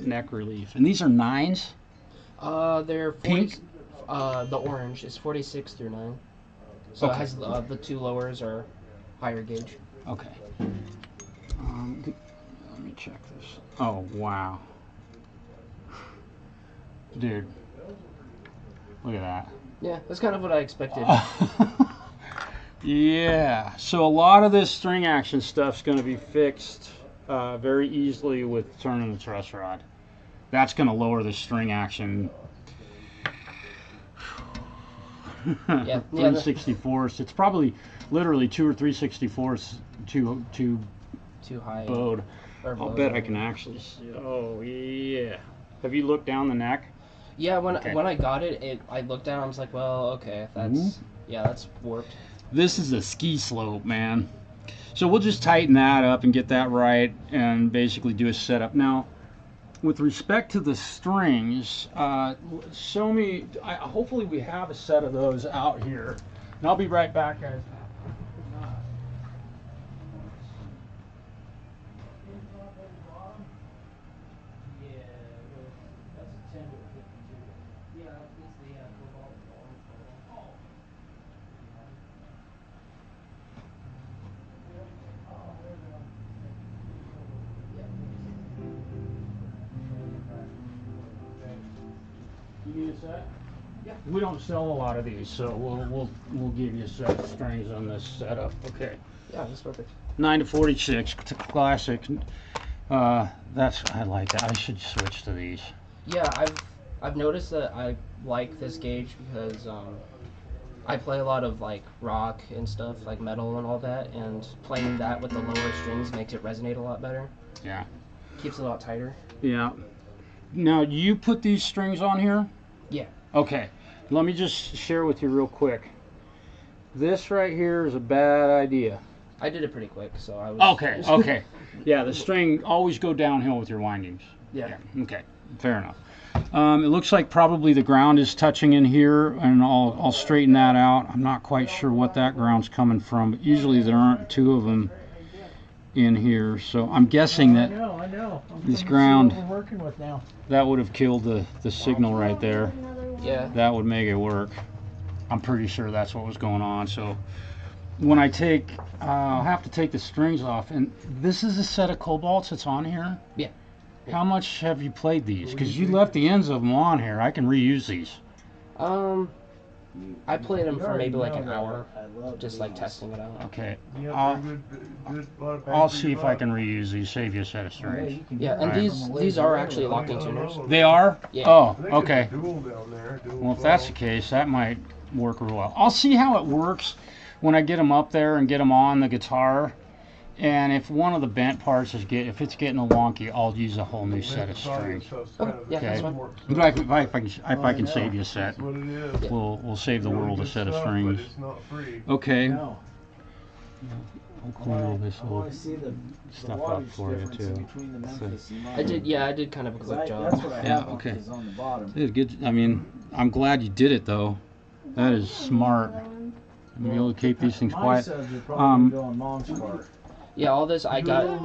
neck relief. And these are 9s? They're 40, pink. The orange is 46 through 9. So Okay. it has the 2 lowers are higher gauge. Okay. Let me check this. Oh, wow. Dude. Look at that. Yeah, that's kind of what I expected. Yeah. So a lot of this string action stuff's going to be fixed very easily with turning the truss rod. That's going to lower the string action. Yeah. 3/64ths. It's probably literally 2 or 3/64ths too high. bowed. Or I'll bowed. bet I can actually see. Oh yeah. Have you looked down the neck? Yeah, when Okay. I got it, I looked at it, I was like, well, okay, that's that's warped. This is a ski slope, man. So we'll just tighten that up and get that right and basically do a setup. Now, with respect to the strings, show me, hopefully we have a set of those out here. And I'll be right back, guys. You need a set? Yeah. We don't sell a lot of these, so we'll give you a set of strings on this setup. Okay. Yeah, that's perfect. 9 to 46, it's a classic. I like that. I should switch to these. Yeah, I've noticed that I like this gauge because I play a lot of like rock and stuff, like metal and all that, and playing that with the lower strings makes it resonate a lot better. Yeah. Keeps it a lot tighter. Yeah. Now, you put these strings on here? Yeah. Okay. Let me just share with you real quick. This right here is a bad idea. I did it pretty quick, so I was... Okay, okay. Yeah, the string always go downhill with your windings. Yeah. Okay, fair enough. It looks like probably the ground is touching in here, and I'll straighten that out. I'm not quite sure what that ground's coming from, but usually there aren't 2 of them in here, so I'm guessing that I know. this ground, What we're working with now. that would have killed the signal right there. Yeah. That would make it work. I'm pretty sure that's what was going on. So when I take, I'll have to take the strings off, and this is a set of cobalts that's on here? Yeah. How much have you played these? Because you left the ends of them on here. I can reuse these. I played them for maybe like an hour, just like these. testing it out. Okay, Yeah, I'll, they're good, lot of I'll bang see if for I your can reuse these, save you a set of Yeah, strings. you can Yeah, get and that these from a these laser are array. actually locking tuners. They are? Yeah. Oh, bucks. They could okay. do dual down there, dual Well, if that's the flow. case, that might work real well. I'll see how it works when I get them up there and get them on the guitar. And if one of the bent parts is if it's getting a wonky, I'll use a whole new set of strings. Okay, yeah, that's fine. But if I can save you a set, That's what it is. Yeah. we'll save the world a Good set of stuff, but strings. it's not free. Okay, No. I'll clean all this I want little to see the stuff up wattage for you difference too. between the Memphis and I did. Yeah, I did kind of a 'Cause quick job. That's what I Yeah, have okay. is on the bottom. Dude, good. I mean, I'm glad you did it though. That is smart. You'll be able to keep these things My quiet. subs would probably go on mom's car. Yeah, all this I got it in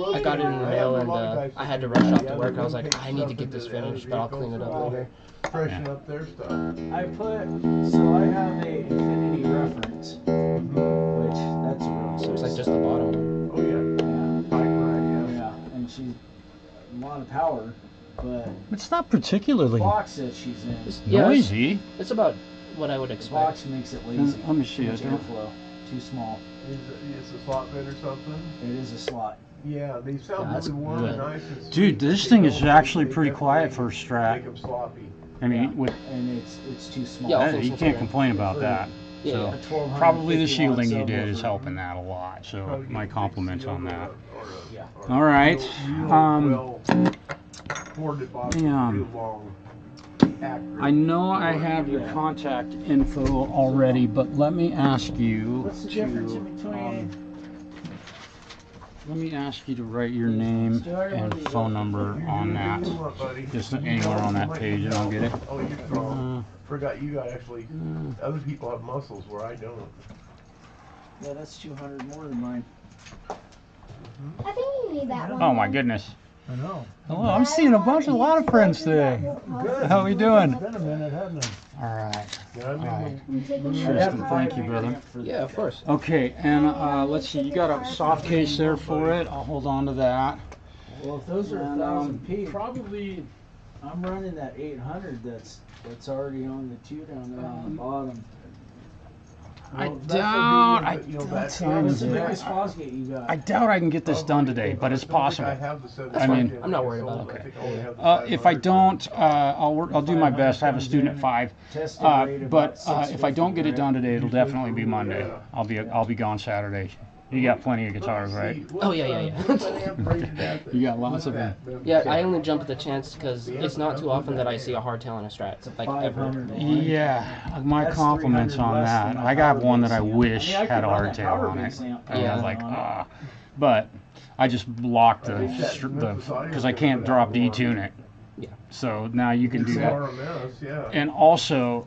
the mail, and I had to rush off to work. I was like, I need to get this finished, but I'll clean it up later. Freshen up their stuff. I have a Infinity reference, which that's a really So it's cool. like just the bottom. Oh yeah. Yeah, Bike ride, yeah. yeah, and she's a lot of power, but It's not particularly the box that she's in, Yeah, noisy. It's about what I would the expect. box makes it lazy. Let me see Too it. much airflow, too small. Is the slot bed or something? It is a slot. Yeah, they sound Yeah, that's really warm good. and nice and sweet. Dude, this They thing is don't actually make pretty them- quiet for a Strat. Make them sloppy. I mean, Yeah. with And it's too small. Yeah, I'll that, fix you it can't for you. complain about that. Yeah, So yeah. A 1250 probably the watt shielding you did subwoofer. is helping that a lot. So my compliments on that. Yeah. All right. I know I have your contact info already, but let me ask you What's the difference in between? let me ask you to write your name and phone number on that. Just anywhere on that page, and I'll get it. Oh, you're strong. Forgot you got actually. Other people have muscles where I don't. Yeah, that's 200 more than mine. I think you need that one. Oh my goodness. I know. Hello, I'm seeing a lot of friends today. Good. How we doing? It's been a minute, hasn't it? All right. Yeah, I mean, All right. I'm taking Tristan, thank you, brother. Yeah, of course. Okay, and let's see, you got a soft case there for it. I'll hold on to that. Well, if those are And, 1000p, probably I'm running that 800 that's already on the 2 down there on the bottom. I well, doubt that's what what that time What's is the it? biggest fosgate you got? I doubt I can get this done today, but it's possible. That's I mean- fine. I'm not worried about it. If I don't, I'll do my best. I have a student at 5. Tested rate But about if I don't get it 650, done today, it'll definitely be Monday. I'll be gone Saturday. You got plenty of guitars, right? Oh, yeah. You got lots of them. Yeah, I only jump at the chance because it's not too often that I see a hardtail in a Strat. Like, ever. 500. Yeah, my That's compliments 300 on less that. than my I got power one that base I amp. wish I mean, I had a could run that hardtail power on it. base amp And I was Yeah. like, but I just blocked the because I can't drop detune it. Yeah. So now you can do that. RMS, yeah. And also,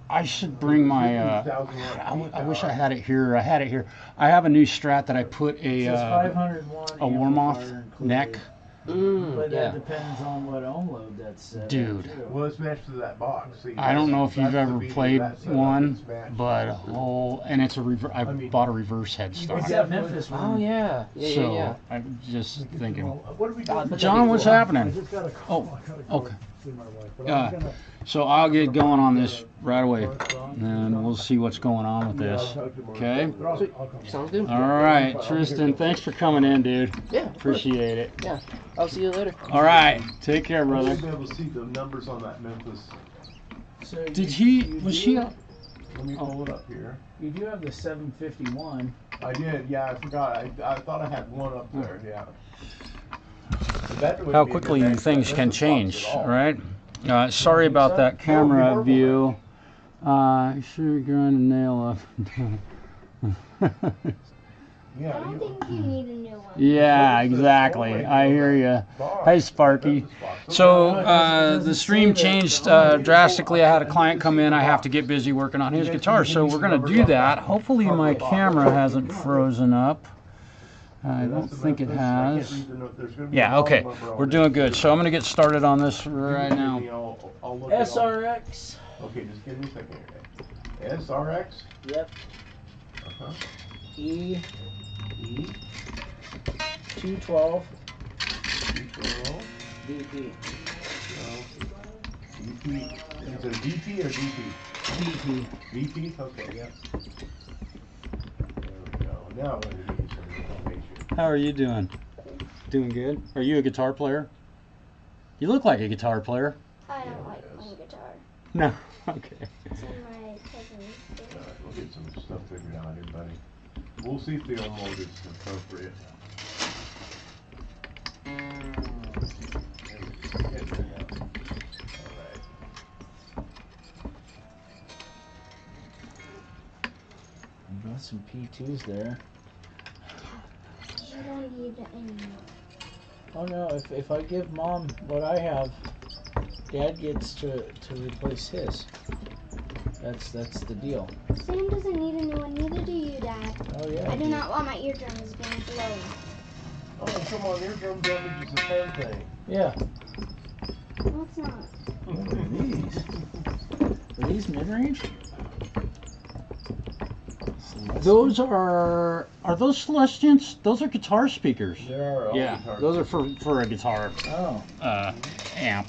I should bring my. I wish I had it here. I had it here. I have a new Strat that I put It says a 501 warm-off amplifier included, neck. But Yeah. that depends on what ohm load that's set. at, Dude. too. Well, it's matched to that box. See, I don't know if you've that's the ever beat of played that setup, one, it's matched. but and it's a I bought a reverse It's headstock. that Memphis one. Oh, yeah. Yeah. So I'm just thinking. What are we doing? John, what's I happening? just got a call. I gotta go okay. see my wife. But Yeah. I'm gonna, So I'll get going on this right away, and we'll see what's going on with this. Okay. but I'll come. Sounds good. All right, Tristan. Thanks for coming in, dude. Yeah, of course. Appreciate it. Yeah. I'll see you later. All right. Take care, We'll brother. be able to see the numbers on that Memphis. So Did you was she? Let me pull it up here. You do have the 751. I did, yeah, I forgot. I thought I had one up there, yeah. That would How be a good quickly next things step. can This is box change, at all. right? Sorry about that camera view. Sure, grind a nail up. Yeah, I don't think you need a new one. Yeah, exactly. I hear you. Hey, Sparky. So the stream changed drastically. I had a client come in. I have to get busy working on his guitar. So we're going to do that. Hopefully my camera hasn't frozen up. I don't think it has. Yeah, okay. We're doing good. So I'm going to get started on this right now. SRX. Okay, just give me a second here. SRX? Yep. Uh-huh. E 212 212. DP. DP. Is it a DP or DP? DP. DP? Okay, yeah. There we go. Now I'm going to give you some information. How are you doing? Doing good? Are you a guitar player? You look like a guitar player. I don't like playing guitar. No. Okay. It's in my cousin's. Alright, we'll get some stuff figured out here, buddy. We'll see if the old mode is appropriate. Got some P2s there. You don't need it anymore. Oh no, if I give mom what I have, dad gets to replace his. That's the deal. Sam doesn't need a new one, neither do you, Dad. Oh yeah. I do not want my eardrums being blown. Oh, come on, eardrum damage is a fun thing. Yeah. No, it's not. What are these? Are these mid-range? Those are those Celestians? Those are guitar speakers. There are all Yeah, guitars. those are for a guitar Oh. amp.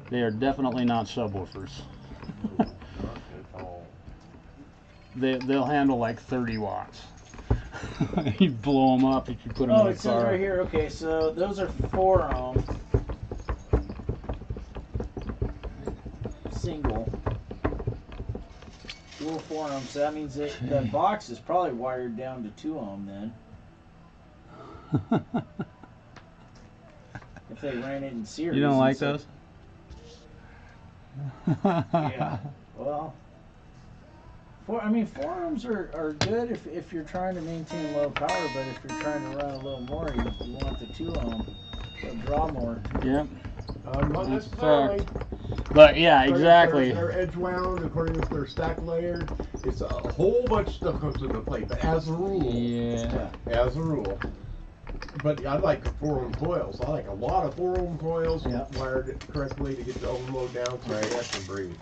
They are definitely not subwoofers. They'll handle like 30 watts. You blow them up if you put them Oh, in a it says car. right here. Okay, so those are 4 ohm. Single. Dual 4 ohms. So that means that the box is probably wired down to 2 ohm then. If they ran it in series. You don't like so, those? Yeah. Well, 4 ohms are good if you're trying to maintain low power, but if you're trying to run a little more, you want the 2 ohm. It'll draw more. Yep. Not That's necessarily. But yeah, According exactly. if they're edge wound, according if they're stack layered, it's a whole bunch of stuff comes into play. But as a rule, Yeah. as a rule. But I like 4 ohm coils. I like a lot of 4 ohm coils wired correctly to get the overload down so they have to breathe.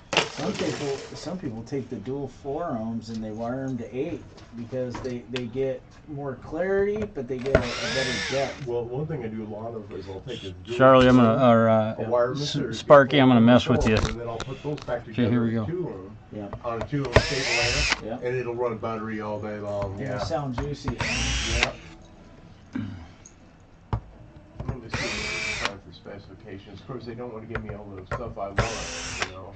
Some people take the dual 4 ohms and they wire them to 8 because they get more clarity, but they get a better depth. Well, one thing I do a lot of is I'll take a dual Charlie, I'm gonna, a wire emitter, Sparky, I'm gonna mess with you. and then I'll put those back together Okay, here we go. 2 ohm Yeah. on a 2 ohm stable Yeah. and it'll run a battery all day long. Yeah. Yeah. They sound juicy. Yeah. Let me see what time for specifications. Of course, they don't want to give me all the stuff I want, you know.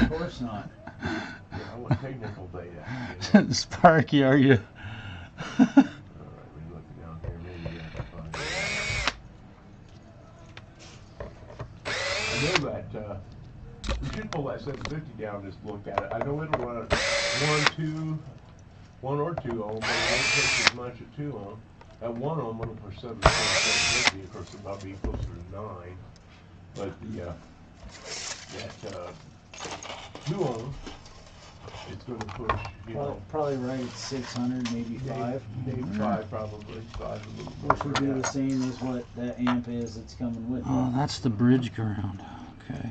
Of course not. Yeah, I want technical data. You know? Sparky, are you? All right, we're looking down here. Maybe I can find it. I know that we should pull that 750 down and just look at it. I know it'll run 1 or 2 ohm, but it won't take as much at 2 ohm. At 1 ohm, it'll push 750. Of course, it'll be closer to 9. But the that 2 ohm, it's going to push, you know, Probably right at 600, maybe 5. maybe 5 probably, 5 a little Which would be more, the same as what that amp is that's coming with Oh, it. that's the bridge ground. Okay.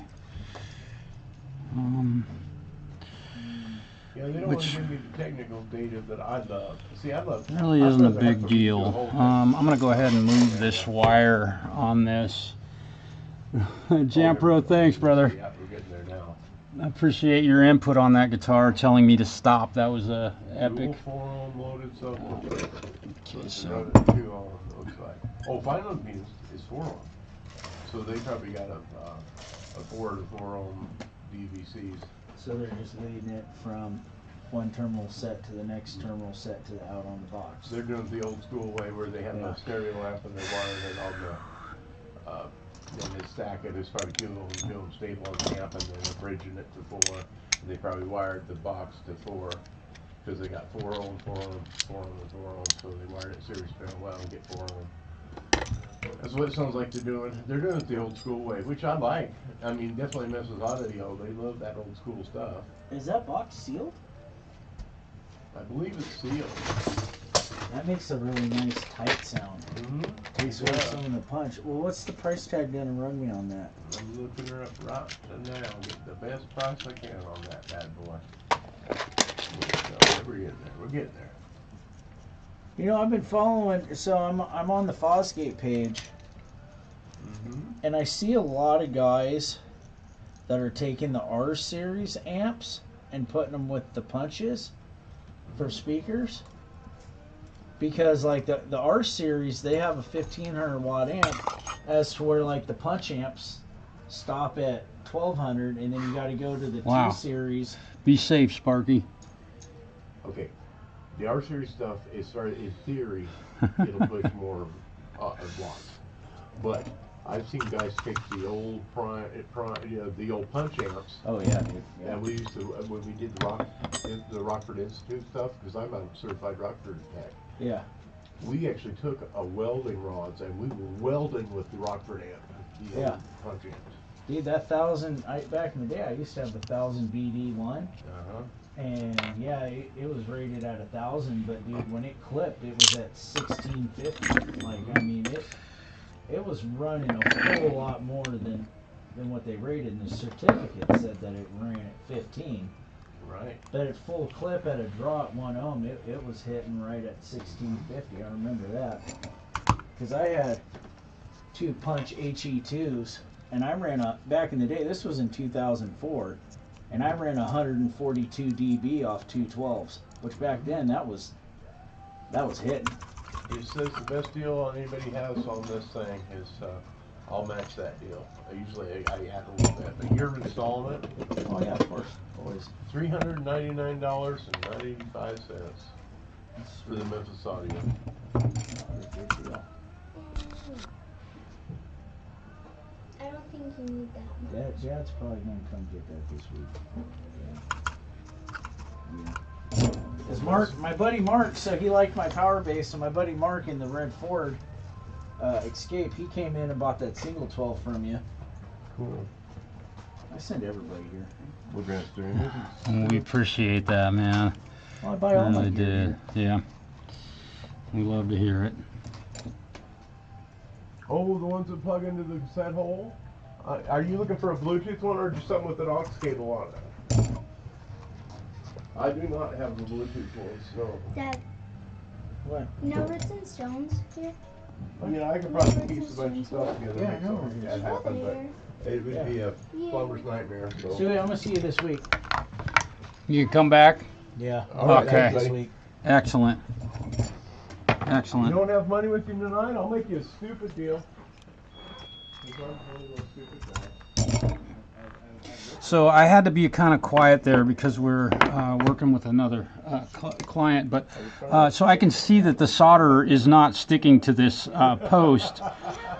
Yeah, they don't want to give me the technical data that I love. See, I love. Really I'd isn't a rather have big to read the deal. whole thing. I'm gonna go ahead and move this wire on this. Jampro, thanks, brother. Yeah, we're getting there now. I appreciate your input on that guitar, telling me to stop. That was epic. Dual 4 ohm loaded subwoofer. Okay, So so it's 2 ohm looks like. Oh, final means is 4 ohm. So they probably got a 4 to 4 ohm DVCs. So they're just leading it from one terminal set to the next terminal set to the out on the box. They're doing it the old school way where they have no stereo amp and they're wiring it on the then they stack it as probably 2 ohm stable on the amp and then they're bridging it to 4. And they probably wired the box to 4 because they got 4 ohm, 4 ohm, 4 ohm, and 4 ohm. So they wired it series parallel and get 4 ohm. That's what it sounds like they're doing. They're doing it the old school way, which I like. I mean, definitely messes audio. They love that old school stuff. Is that box sealed? I believe it's sealed. That makes a really nice tight sound. Mm-hmm. Takes away some of the punch. Well, what's the price tag gonna run me on that? I'm looking her up right now. Get the best price I can on that bad boy. So we're getting there. We're getting there. You know, I've been following. So I'm on the Fosgate page, and I see a lot of guys that are taking the R series amps and putting them with the punches for speakers. Because like the R series, they have a 1500 watt amp, as to where like the punch amps stop at 1200, and then you got to go to the Wow. 2 series. be safe, Sparky. Okay. The R series stuff is started in theory. It'll push more watts, but I've seen guys take the old the old punch amps. Oh yeah, dude. Yeah. And we used to when we did the Rockford Institute stuff, because I'm a certified Rockford tech. Yeah. We actually took a welding rods and we were welding with the Rockford amp, the old punch amps. Dude, that 1000, back in the day, I used to have the 1000 BD1, and yeah, it was rated at 1000, but dude, when it clipped, it was at 1650. Like, I mean, it was running a whole lot more than what they rated, and the certificate said that it ran at 15. Right. But at full clip at a draw at 1 ohm, it was hitting right at 1650. I remember that. Because I had 2 punch HE2s, and I ran back in the day, this was in 2004, and I ran 142 dB off 212s, which back then that was hitting. It says the best deal anybody has on this thing is I'll match that deal. Usually I add a little bit, but you're installing it. Oh yeah, of course, always. $399.95 for the Memphis Audio. I don't think you need that much. Dad's probably gonna come get that this week. Yeah. Cause Mark, my buddy Mark, so he liked my power bass, and my buddy Mark in the red Ford Escape, he came in and bought that single 12 from you. Cool. I send everybody here. We're gonna stream it. We appreciate that, man. Well, I buy all my Really gear did. here. Yeah. We love to hear it. Oh, the ones that plug into the cassette hole? Are you looking for a Bluetooth one or just something with an aux cable on it? I do not have the Bluetooth ones, no. Dad, What? no Ritz and Stones here? I mean, I could probably piece a bunch of stuff together. Yeah, I and know. make that happen, but it would be a plumber's nightmare, so. So I'm gonna see you this week. You can come back? Yeah. All right, Okay. This buddy. week. Excellent. You Excellent. don't have money with you tonight? I'll make you a stupid deal. So I had to be kind of quiet there because we're working with another client, but so I can see that the solder is not sticking to this post,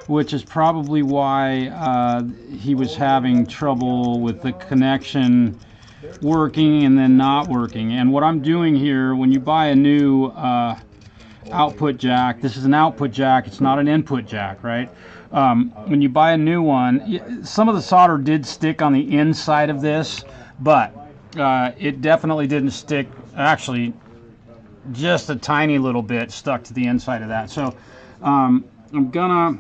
which is probably why he was having trouble with the connection working and then not working. And what I'm doing here, when you buy a new output jack, this is an output jack, it's not an input jack, right? When you buy a new one, some of the solder did stick on the inside of this, but it definitely didn't stick, actually just a tiny little bit stuck to the inside of that. So I'm gonna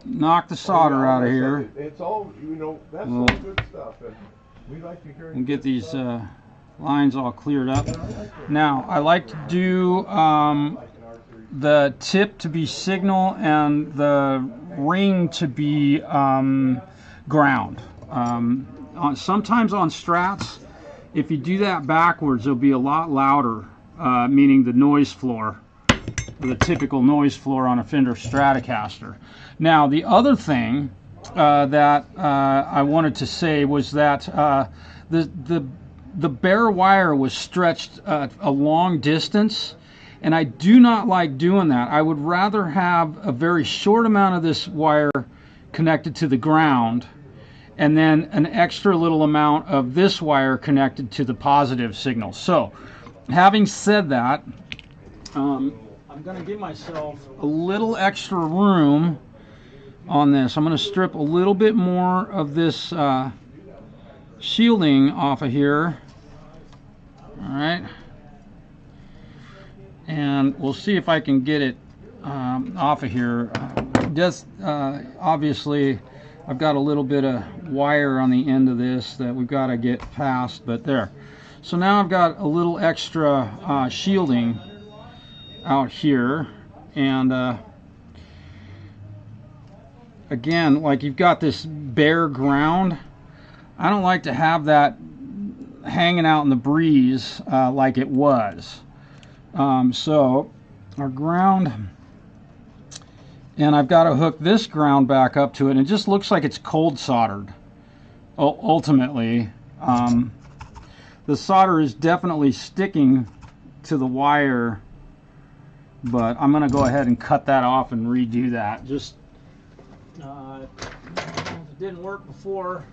knock the solder out of here. It's all, you know, that's all good stuff. And we like to hear. And get these lines all cleared up. Now I like to do the tip to be signal and the ring to be ground. Sometimes on Strats, if you do that backwards, it'll be a lot louder, meaning the noise floor, the typical noise floor on a Fender Stratocaster. Now the other thing that I wanted to say was that the bare wire was stretched a long distance, and I do not like doing that. I would rather have a very short amount of this wire connected to the ground and then an extra little amount of this wire connected to the positive signal. So having said that, I'm going to give myself a little extra room on this. I'm going to strip a little bit more of this shielding off of here. All right, and we'll see if I can get it off of here. Obviously I've got a little bit of wire on the end of this that we've got to get past, but there. So now I've got a little extra shielding out here, and again, like you've got this bare ground. I don't like to have that hanging out in the breeze like it was. So our ground, and I've got to hook this ground back up to it, and it just looks like it's cold soldered. Ultimately, the solder is definitely sticking to the wire, but I'm going to go ahead and cut that off and redo that. Just if it didn't work before,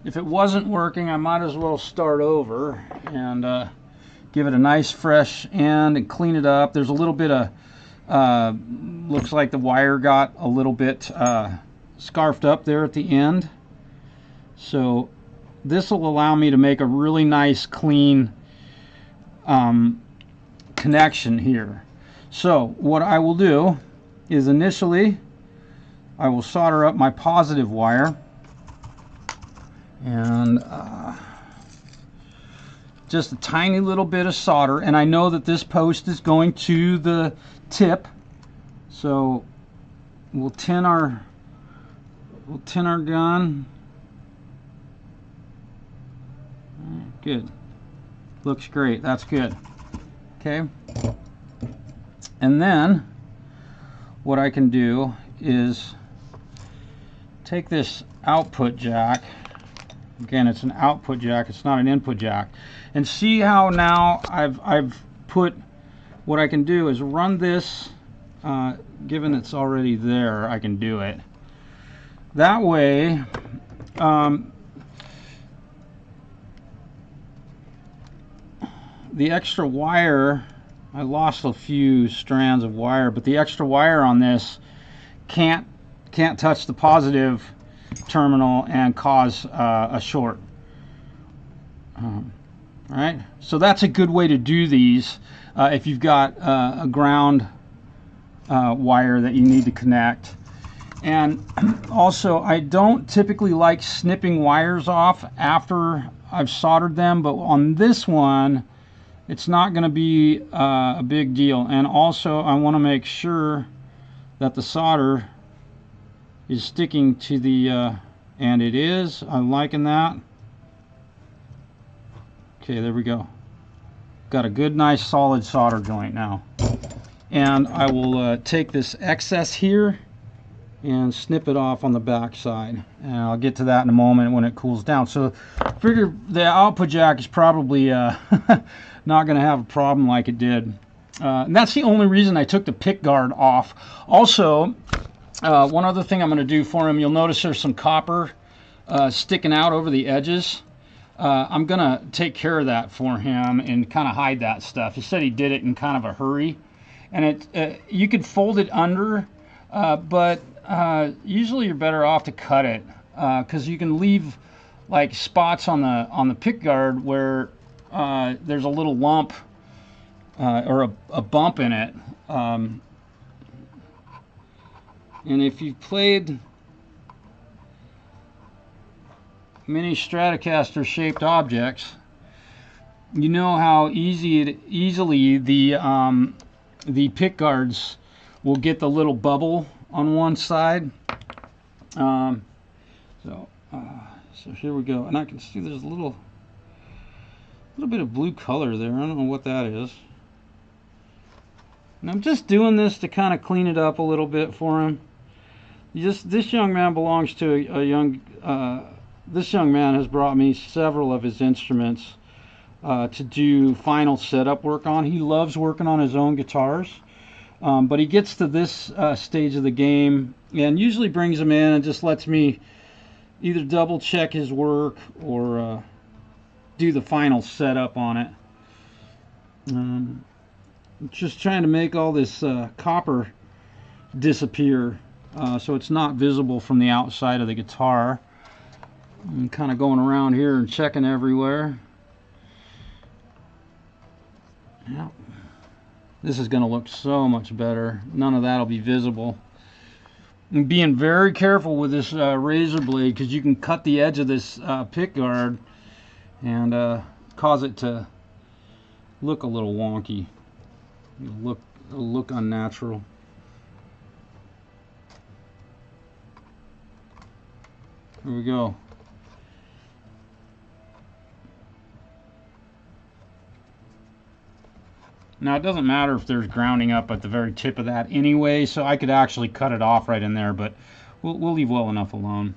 if it wasn't working, I might as well start over and give it a nice fresh end and clean it up. There's a little bit of looks like the wire got a little bit scarfed up there at the end, so this will allow me to make a really nice clean connection here. So what I will do is initially I will solder up my positive wire, and just a tiny little bit of solder, and I know that this post is going to the tip, so we'll tin our gun. Good, looks great, that's good. Okay, and then what I can do is take this output jack. Again, it's an output jack, it's not an input jack. And see how now I've put, what I can do is run this, given it's already there, I can do it. That way, the extra wire, I lost a few strands of wire, but the extra wire on this can't touch the positive terminal and cause a short. Alright, so that's a good way to do these if you've got a ground wire that you need to connect. And also, I don't typically like snipping wires off after I've soldered them, but on this one it's not going to be a big deal. And also I want to make sure that the solder is sticking to the and it is. I'm liking that. Okay, there we go. Got a good, nice, solid solder joint now. And I will take this excess here and snip it off on the back side. And I'll get to that in a moment when it cools down. So I figure the output jack is probably not going to have a problem like it did. And that's the only reason I took the pick guard off. Also, one other thing I'm going to do for him, you'll notice there's some copper sticking out over the edges. I'm going to take care of that for him and kind of hide that stuff. He said he did it in kind of a hurry. And you could fold it under, but usually you're better off to cut it, because you can leave like spots on the pick guard where there's a little lump or a bump in it. And if you've played many Stratocaster shaped objects, you know how easily the pick guards will get the little bubble on one side. So here we go, and I can see there's a little bit of blue color there. I don't know what that is. And I'm just doing this to kind of clean it up a little bit for him. This young man belongs to a young. This young man has brought me several of his instruments to do final setup work on. He loves working on his own guitars, but he gets to this stage of the game and usually brings them in and just lets me either double check his work or do the final setup on it. Just trying to make all this copper disappear so it's not visible from the outside of the guitar. I'm kind of going around here and checking everywhere. Yeah, this is going to look so much better. None of that will be visible. And being very careful with this razor blade, because you can cut the edge of this pick guard and cause it to look a little wonky. It'll look unnatural. Here we go. Now it doesn't matter if there's grounding up at the very tip of that anyway, so I could actually cut it off right in there, but we'll leave well enough alone.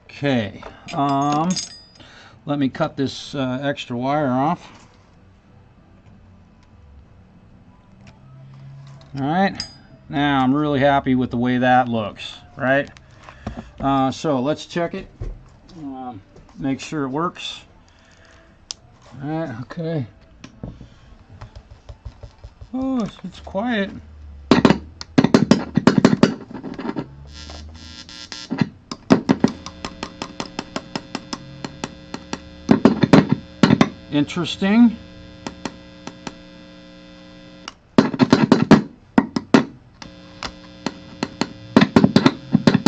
Okay, let me cut this extra wire off. Alright, now I'm really happy with the way that looks, right? So let's check it, make sure it works. Alright, okay. Oh, it's quiet. Interesting.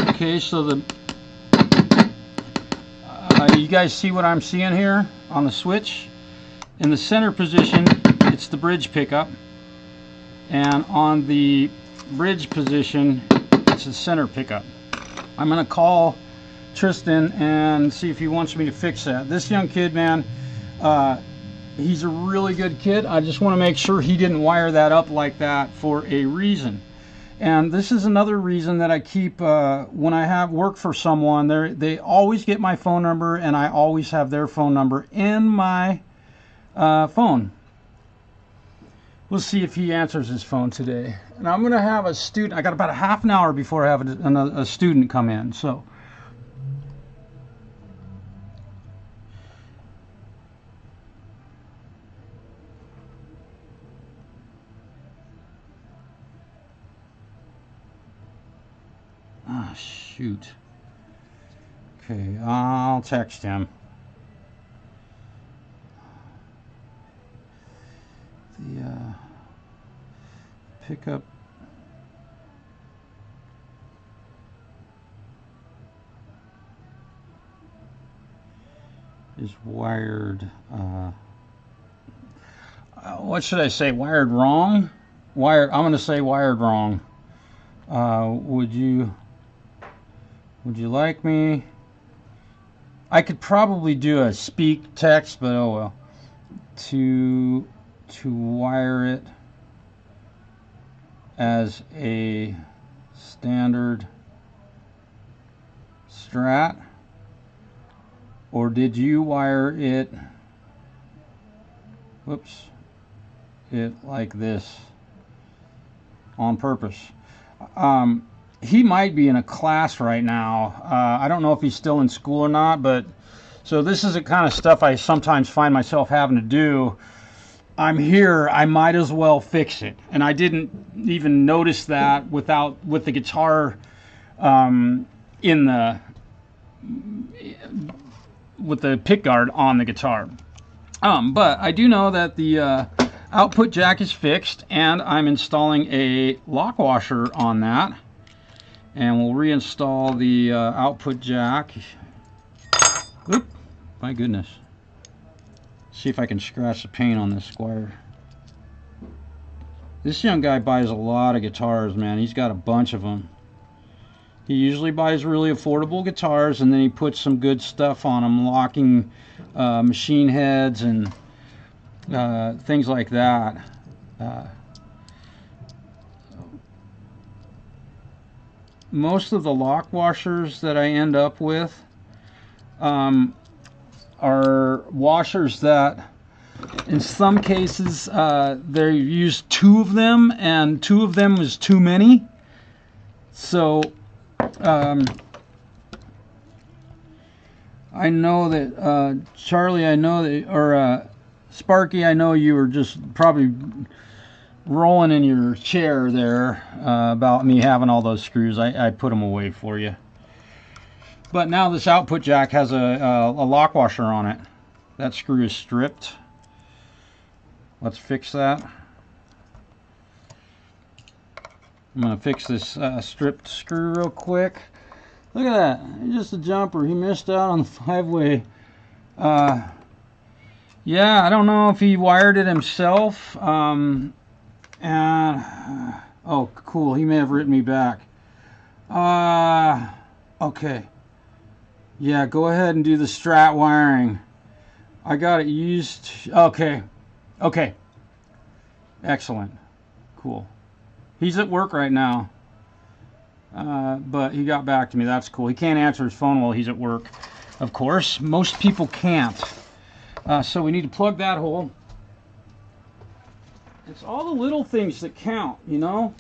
Okay, so you guys see what I'm seeing here on the switch? In the center position, it's the bridge pickup, and on the bridge position, it's the center pickup. I'm going to call Tristan and see if he wants me to fix that. This young kid, man, he's a really good kid. I just want to make sure he didn't wire that up like that for a reason. And this is another reason that I keep, when I have work for someone, they always get my phone number, and I always have their phone number in my phone. We'll see if he answers his phone today. And I'm going to have a student, I got about a half an hour before I have a student come in, so. Ah, shoot. Okay, I'll text him. The pickup. Is wired, what should I say? Wired wrong? I'm going to say wired wrong. Would you like me? I could probably do a speak text, but oh well. To wire it as a standard Strat, or did you wire it, whoops, it like this on purpose? He might be in a class right now. I don't know if he's still in school or not, but so this is the kind of stuff I sometimes find myself having to do. I'm here, I might as well fix it. And I didn't even notice that with the guitar with the pickguard on the guitar. But I do know that the output jack is fixed, and I'm installing a lock washer on that. And we'll reinstall the output jack. Oop, my goodness. See if I can scratch the paint on this squire. This young guy buys a lot of guitars, man. He's got a bunch of them. He usually buys really affordable guitars, and then he puts some good stuff on them, locking machine heads and things like that. Most of the lock washers that I end up with are washers that, in some cases, they use 2 of them, and 2 of them is too many. So I know that Charlie, I know that, or Sparky, I know you were just probably rolling in your chair there about me having all those screws. I put them away for you. But now this output jack has a lock washer on it. That screw is stripped. Let's fix that. I'm going to fix this stripped screw real quick. Look at that. It's just a jumper. He missed out on the 5-way. Yeah, I don't know if he wired it himself. Oh, cool. He may have written me back. Okay. Yeah, go ahead and do the Strat wiring. I got it used. Okay. Okay. Excellent. Cool. He's at work right now. But he got back to me. That's cool. He can't answer his phone while he's at work. Of course, most people can't. So we need to plug that hole. It's all the little things that count, you know?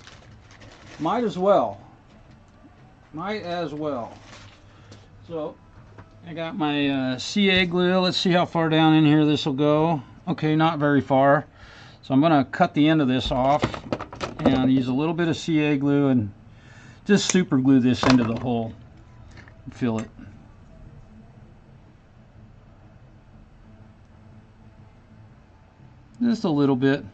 Might as well. Might as well. So, I got my CA glue. Let's see how far down in here this will go. Okay, not very far. So I'm going to cut the end of this off and use a little bit of CA glue and just super glue this into the hole. Fill it. Just a little bit.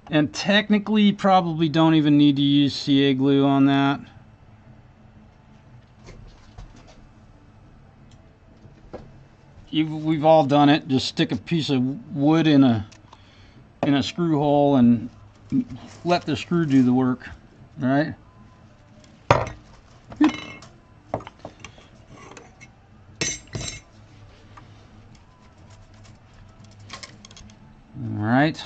And technically, you probably don't even need to use CA glue on that. We've all done it. Just stick a piece of wood in a screw hole and let the screw do the work. All right. right.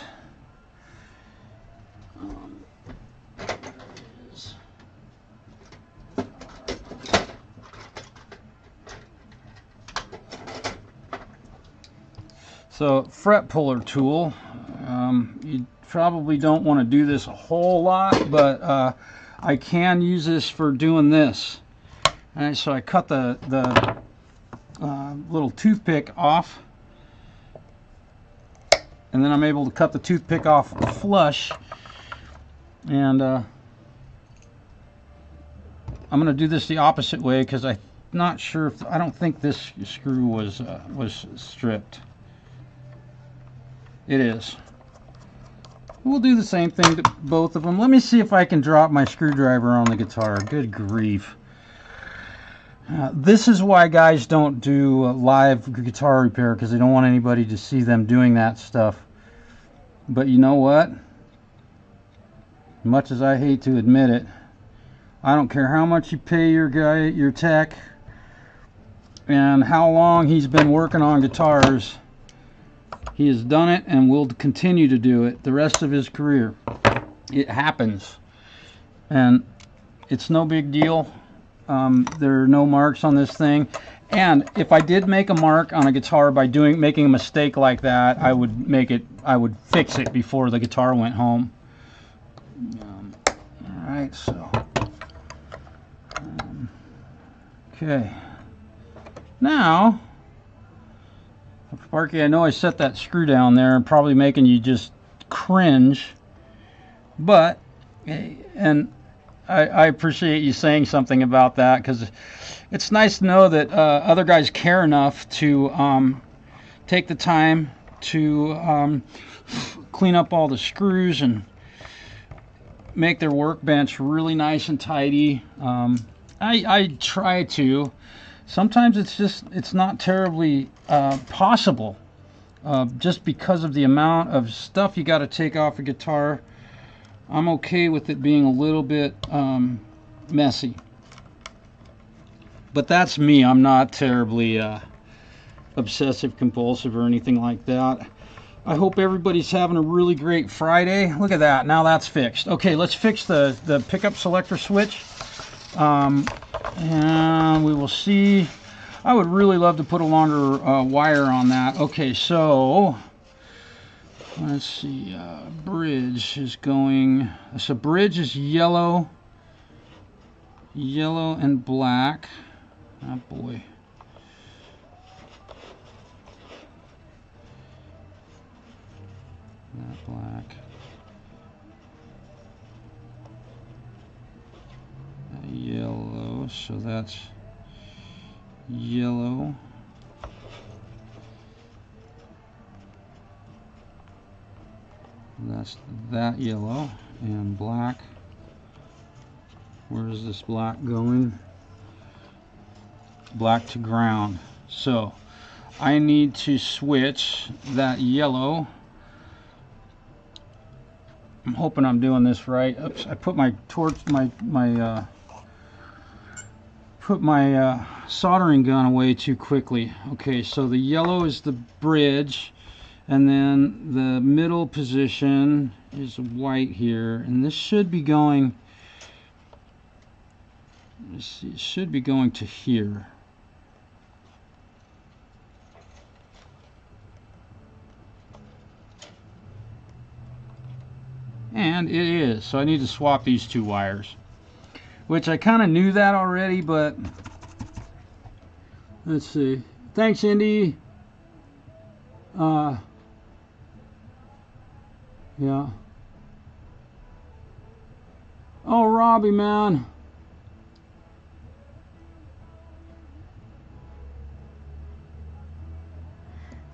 So, fret puller tool. You probably don't want to do this a whole lot, but I can use this for doing this. All right, so I cut the little toothpick off, and then I'm able to cut the toothpick off flush, and I'm going to do this the opposite way because I'm not sure if, I don't think this screw was stripped. It is. We'll do the same thing to both of them. Let me see if I can drop my screwdriver on the guitar. Good grief. This is why guys don't do live guitar repair, because they don't want anybody to see them doing that stuff. But you know what? Much as I hate to admit it, I don't care how much you pay your guy, your tech, and how long he's been working on guitars. He has done it and will continue to do it the rest of his career. It happens. And it's no big deal. There are no marks on this thing. And if I did make a mark on a guitar by making a mistake like that, I would fix it before the guitar went home. Alright, so. Okay. Now, Sparky, I know I set that screw down there and probably making you just cringe, but, and I appreciate you saying something about that, because it's nice to know that other guys care enough to take the time to clean up all the screws and make their workbench really nice and tidy. I try to. Sometimes it's not terribly possible, just because of the amount of stuff you got to take off a guitar. I'm okay with it being a little bit messy, but that's me. I'm not terribly obsessive compulsive or anything like that. I hope everybody's having a really great Friday. Look at that, now that's fixed. Okay, let's fix the pickup selector switch. And we will see. I would really love to put a longer wire on that. Okay, so let's see. Bridge is going. So bridge is yellow, and black. Oh boy. That black. Yellow, so that's yellow. That's that yellow, and black. Where is this black going? Black to ground. So I need to switch that yellow. I'm hoping I'm doing this right. Oops, I put my torch, put my soldering gun away too quickly. Okay, so the yellow is the bridge, and then the middle position is white here, and this should be going, let's see, it should be going to here. And it is, so I need to swap these two wires, which I kind of knew that already, but let's see. Thanks, Indy. Yeah. Oh, Robbie, man.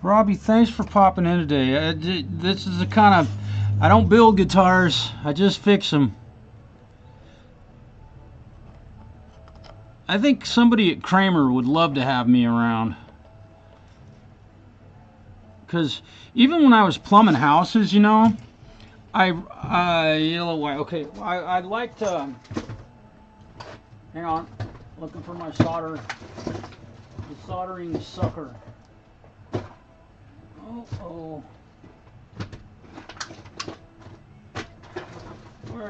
Robbie, thanks for popping in today. This is the kind of, I don't build guitars, I just fix them. I think somebody at Kramer would love to have me around. Because even when I was plumbing houses, you know, yellow white, okay, I'd like to, hang on, looking for my the soldering sucker. Oh.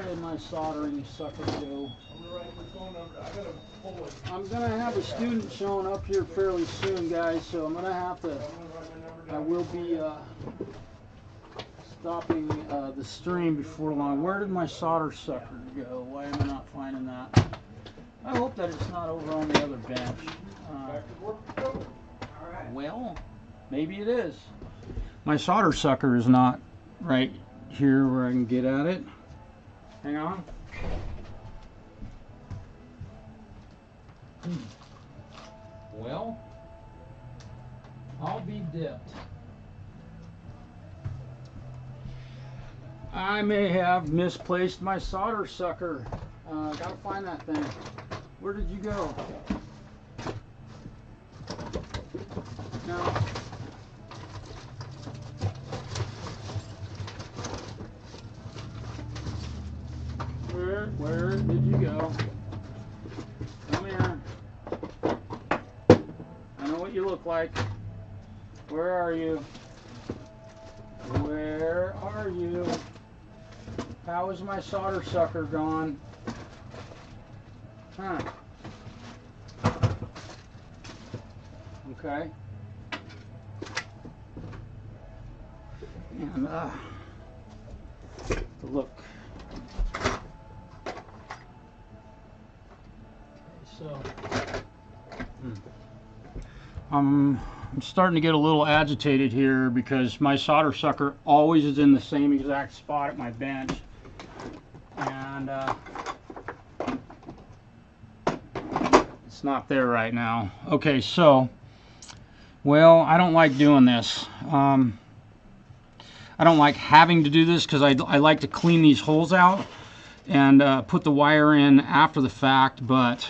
Where did my soldering sucker go? I'm gonna write your phone number. I gotta pull it. I'm gonna have a student showing up here fairly soon, guys, so I'm gonna have to. I'm gonna write my number down. I will be stopping the stream before long. Where did my solder sucker go? Why am I not finding that? I hope that it's not over on the other bench. Back to work we go. Well, maybe it is. My solder sucker is not right here where I can get at it. Hang on. Well, I'll be dipped. I may have misplaced my solder sucker. Gotta find that thing. Where did you go? No. Where did you go? Come here. I know what you look like. Where are you? Where are you? How is my solder sucker gone? Huh. Okay. And look. So I'm starting to get a little agitated here because my solder sucker always is in the same exact spot at my bench, and it's not there right now. Okay, so well, I don't like doing this. I don't like having to do this because I like to clean these holes out and put the wire in after the fact, but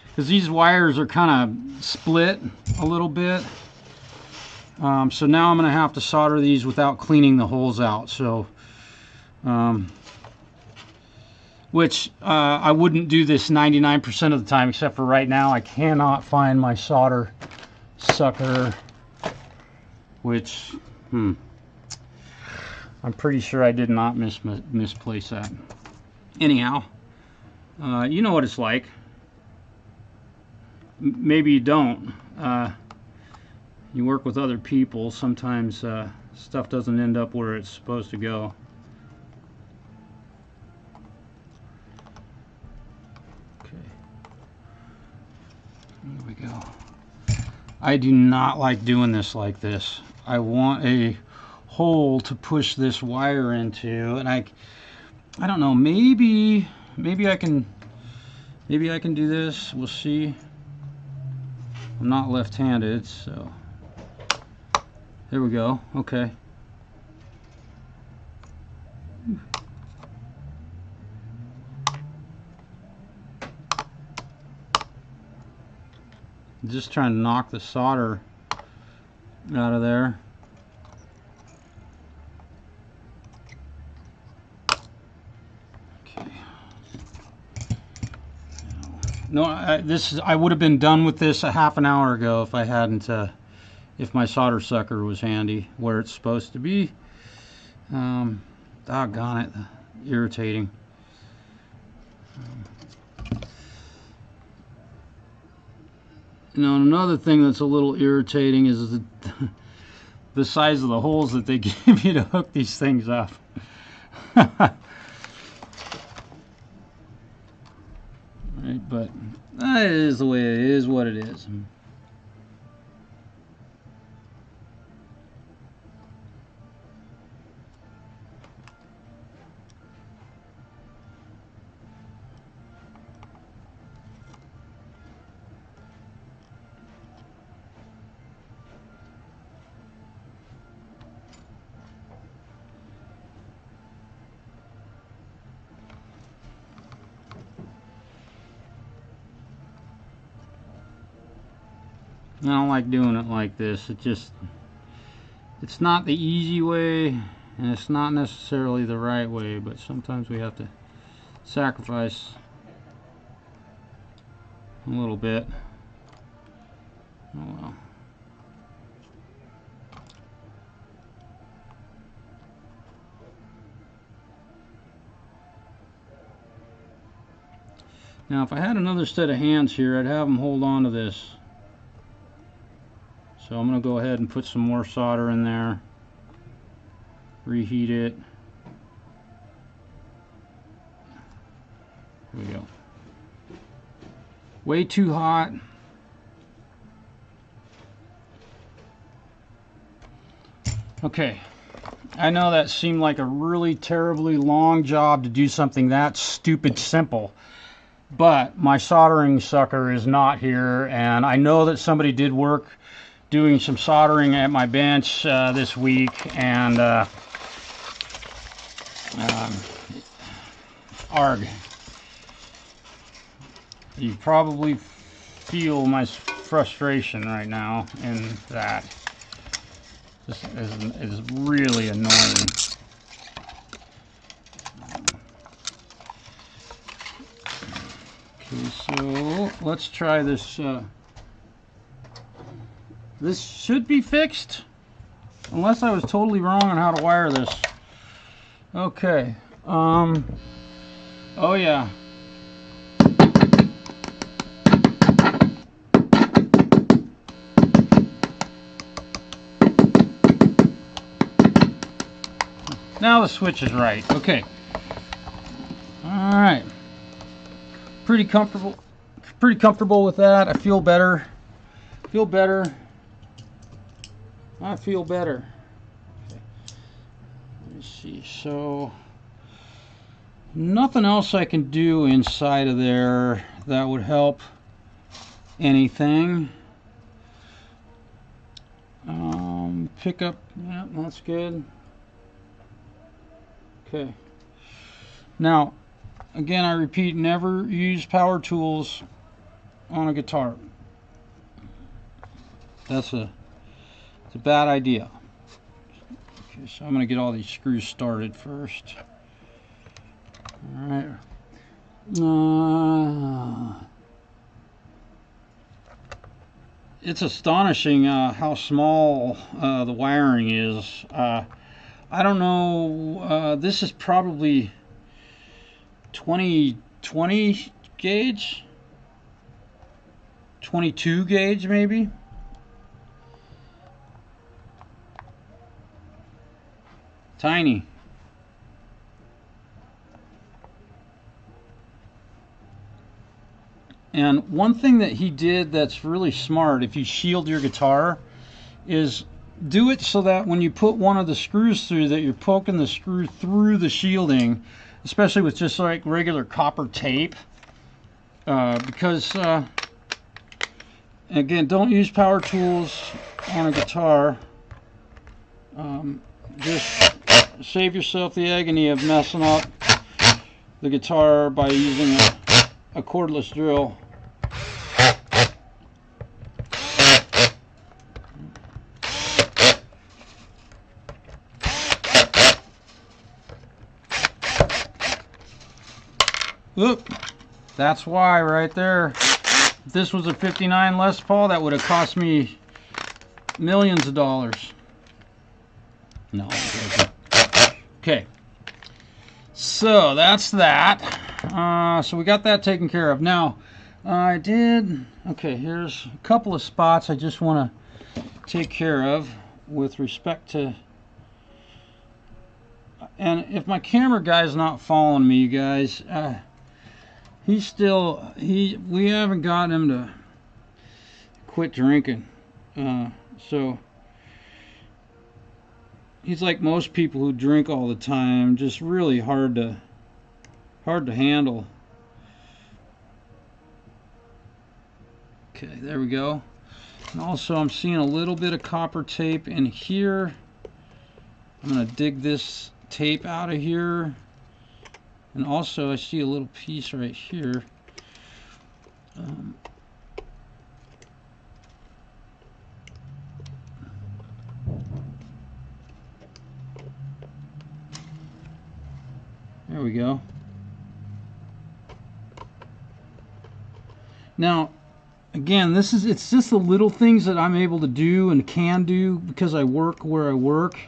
because these wires are kind of split a little bit, so now I'm going to have to solder these without cleaning the holes out. So, which I wouldn't do this 99% of the time, except for right now. I cannot find my solder sucker, which I'm pretty sure I did not misplace that. Anyhow, you know what it's like. Maybe you don't. You work with other people. Sometimes stuff doesn't end up where it's supposed to go. Okay. There we go. I do not like doing this like this. I want a hole to push this wire into, and I don't know, maybe I can do this. We'll see. I'm not left-handed, so there we go. Okay. Just trying to knock the solder out of there. Okay. No, I would have been done with this a half an hour ago if I hadn't, if my solder sucker was handy where it's supposed to be. Doggone it, irritating. You know, another thing that's a little irritating is the size of the holes that they give you to hook these things up. Right, but it is the way it is, what it is. I don't like doing it like this. It's not the easy way, and it's not necessarily the right way, but sometimes we have to sacrifice a little bit. Oh well. Now, if I had another set of hands here, I'd have them hold on to this. So I'm going to go ahead and put some more solder in there. Reheat it. Here we go. Way too hot. Okay. I know that seemed like a really terribly long job to do something that stupid simple. But my soldering sucker is not here, and I know that somebody did work doing some soldering at my bench this week, and arg. You probably feel my frustration right now in that. This is really annoying. Okay, so let's try this. This should be fixed, unless I was totally wrong on how to wire this. Okay. Oh yeah. Now the switch is right. Okay. All right. Pretty comfortable with that. I feel better. I feel better. Okay. Let me see. So nothing else I can do inside of there that would help anything. Pickup. Yeah, that's good. Okay. Now, again, I repeat, never use power tools on a guitar. It's a bad idea. Okay, so I'm going to get all these screws started first. All right. It's astonishing how small the wiring is. I don't know, this is probably 20 gauge, 22 gauge maybe. Tiny. And one thing that he did that's really smart, if you shield your guitar, is do it so that when you put one of the screws through, that you're poking the screw through the shielding, especially with just like regular copper tape, because again, don't use power tools on a guitar. Just save yourself the agony of messing up the guitar by using a cordless drill. Look, that's why right there. If this was a 59 Les Paul, that would have cost me millions of dollars. No, okay. So that's that. So we got that taken care of. Now, I did. Okay, here's a couple of spots I just want to take care of with respect to. And if my camera guy's not following me, you guys. We haven't gotten him to quit drinking. So he's like most people who drink all the time, just really hard to handle. Okay, there we go. And also I'm seeing a little bit of copper tape in here. I'm gonna dig this tape out of here. And also I see a little piece right here. There we go. Now, again, it's just the little things that I'm able to do and can do because I work where I work.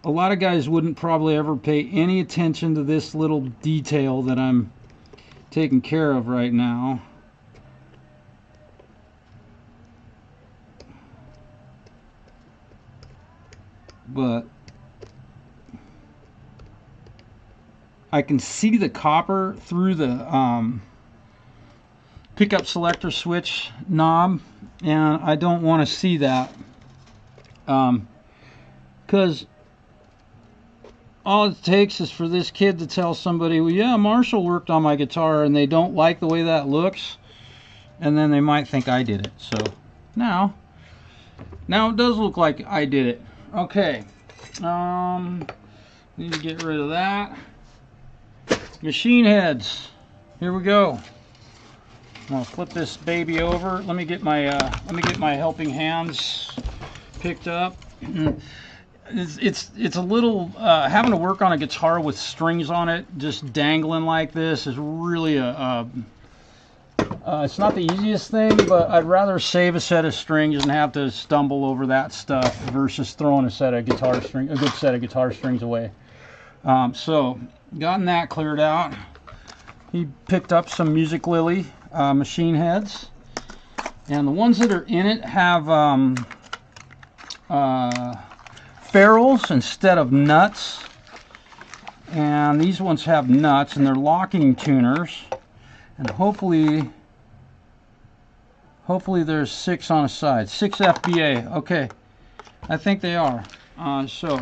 A lot of guys wouldn't probably ever pay any attention to this little detail that I'm taken care of right now. But I can see the copper through the pickup selector switch knob, and I don't want to see that because all it takes is for this kid to tell somebody, well, yeah, Marshall worked on my guitar, and they don't like the way that looks, and then they might think I did it. So now it does look like I did it. Okay, need to get rid of that. Machine heads. Here we go. I'm gonna flip this baby over. Let me get my helping hands picked up. It's a little having to work on a guitar with strings on it, just dangling like this, is really it's not the easiest thing, but I'd rather save a set of strings and have to stumble over that stuff versus throwing a good set of guitar strings away. So gotten that cleared out. He picked up some Music Lily machine heads, and the ones that are in it have ferrules instead of nuts, and these ones have nuts, and they're locking tuners, and hopefully there's 6 on a side, 6 FBA. Okay, I think they are. So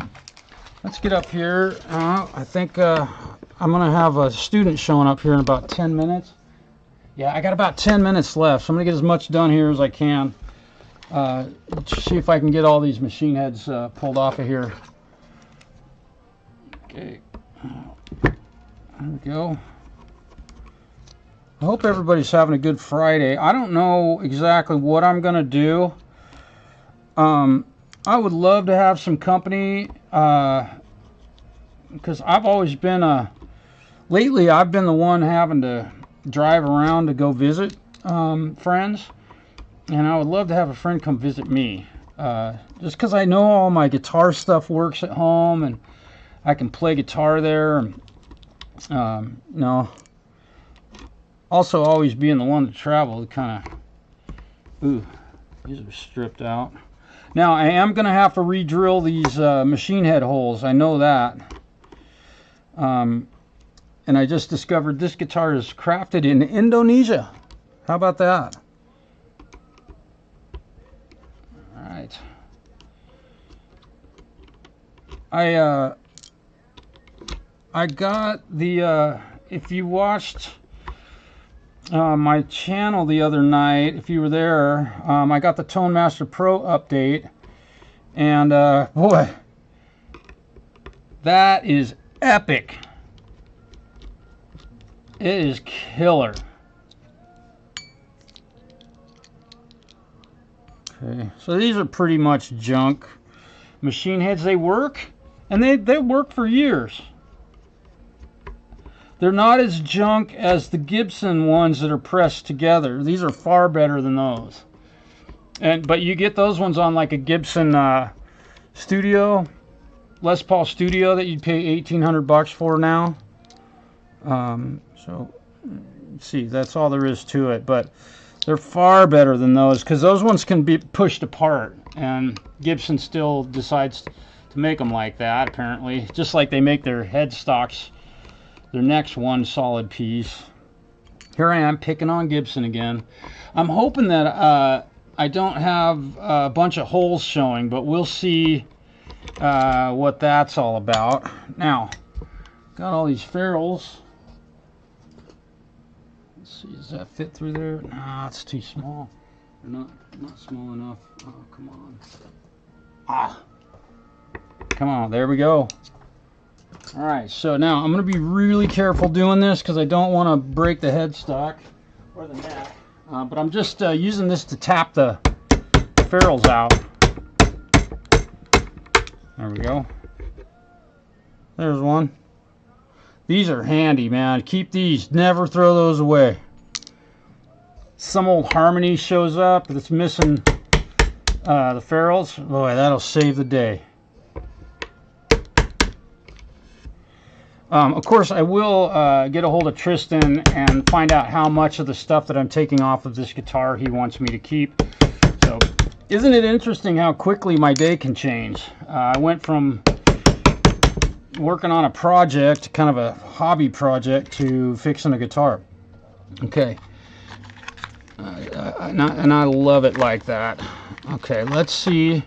let's get up here. I think I'm gonna have a student showing up here in about 10 minutes. Yeah, I got about 10 minutes left, so I'm gonna get as much done here as I can. See if I can get all these machine heads pulled off of here. Okay, there we go. I hope everybody's having a good Friday. I don't know exactly what I'm gonna do. I would love to have some company, because I've always been lately I've been the one having to drive around to go visit friends, and I would love to have a friend come visit me, just because I know all my guitar stuff works at home and I can play guitar there. And no, also always being the one to travel to kind of, ooh, these are stripped out. Now I am going to have to re-drill these machine head holes, I know that. And I just discovered this guitar is crafted in Indonesia. How about that? All right. I got the, if you watched my channel the other night, if you were there, I got the Tone Master Pro update, and boy, that is epic. It is killer. Okay, so these are pretty much junk machine heads. They work, and they work for years. They're not as junk as the Gibson ones that are pressed together. These are far better than those. But you get those ones on like a Gibson Studio, Les Paul Studio, that you'd pay $1,800 for now. So see, that's all there is to it. But they're far better than those, because those ones can be pushed apart, and Gibson still decides to make them like that, apparently, just like they make their headstocks. Their next one solid piece. Here I am picking on Gibson again. I'm hoping that I don't have a bunch of holes showing, but we'll see what that's all about. Now, got all these ferrules. Let's see, does that fit through there? Nah, it's too small. They're not small enough. Oh, come on. Ah, come on. There we go. All right, so now I'm going to be really careful doing this because I don't want to break the headstock or the neck. But I'm just using this to tap the ferrules out. There we go. There's one. These are handy, man. Keep these. Never throw those away. Some old harmony shows up that's missing the ferrules. Boy, that'll save the day. Of course, I will get a hold of Tristan and find out how much of the stuff that I'm taking off of this guitar he wants me to keep. So, isn't it interesting how quickly my day can change? I went from working on a project, kind of a hobby project, to fixing a guitar. Okay. And I love it like that. Okay, let's see.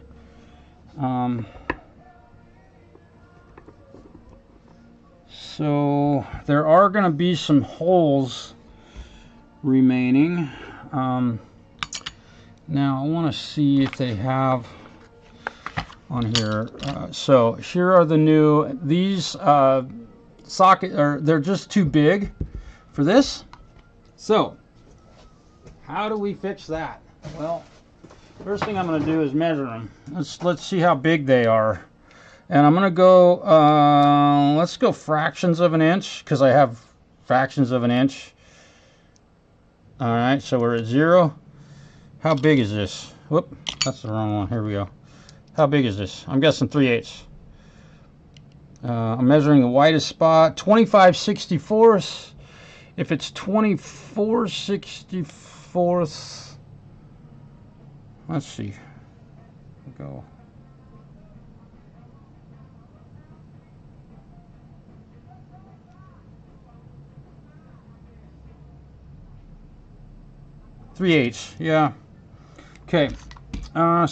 So there are going to be some holes remaining. Now I want to see if they have on here. So here are the new. These socket, or they're just too big for this. So how do we fix that? Well, first thing I'm going to do is measure them. Let's see how big they are. And I'm going to go, let's go fractions of an inch, because I have fractions of an inch. Alright, so we're at 0. How big is this? Whoop, that's the wrong one. Here we go. How big is this? I'm guessing 3/8. I'm measuring the widest spot, 25/64. If it's 24/64, let's see. Go. Three-eighths, yeah. Okay, so I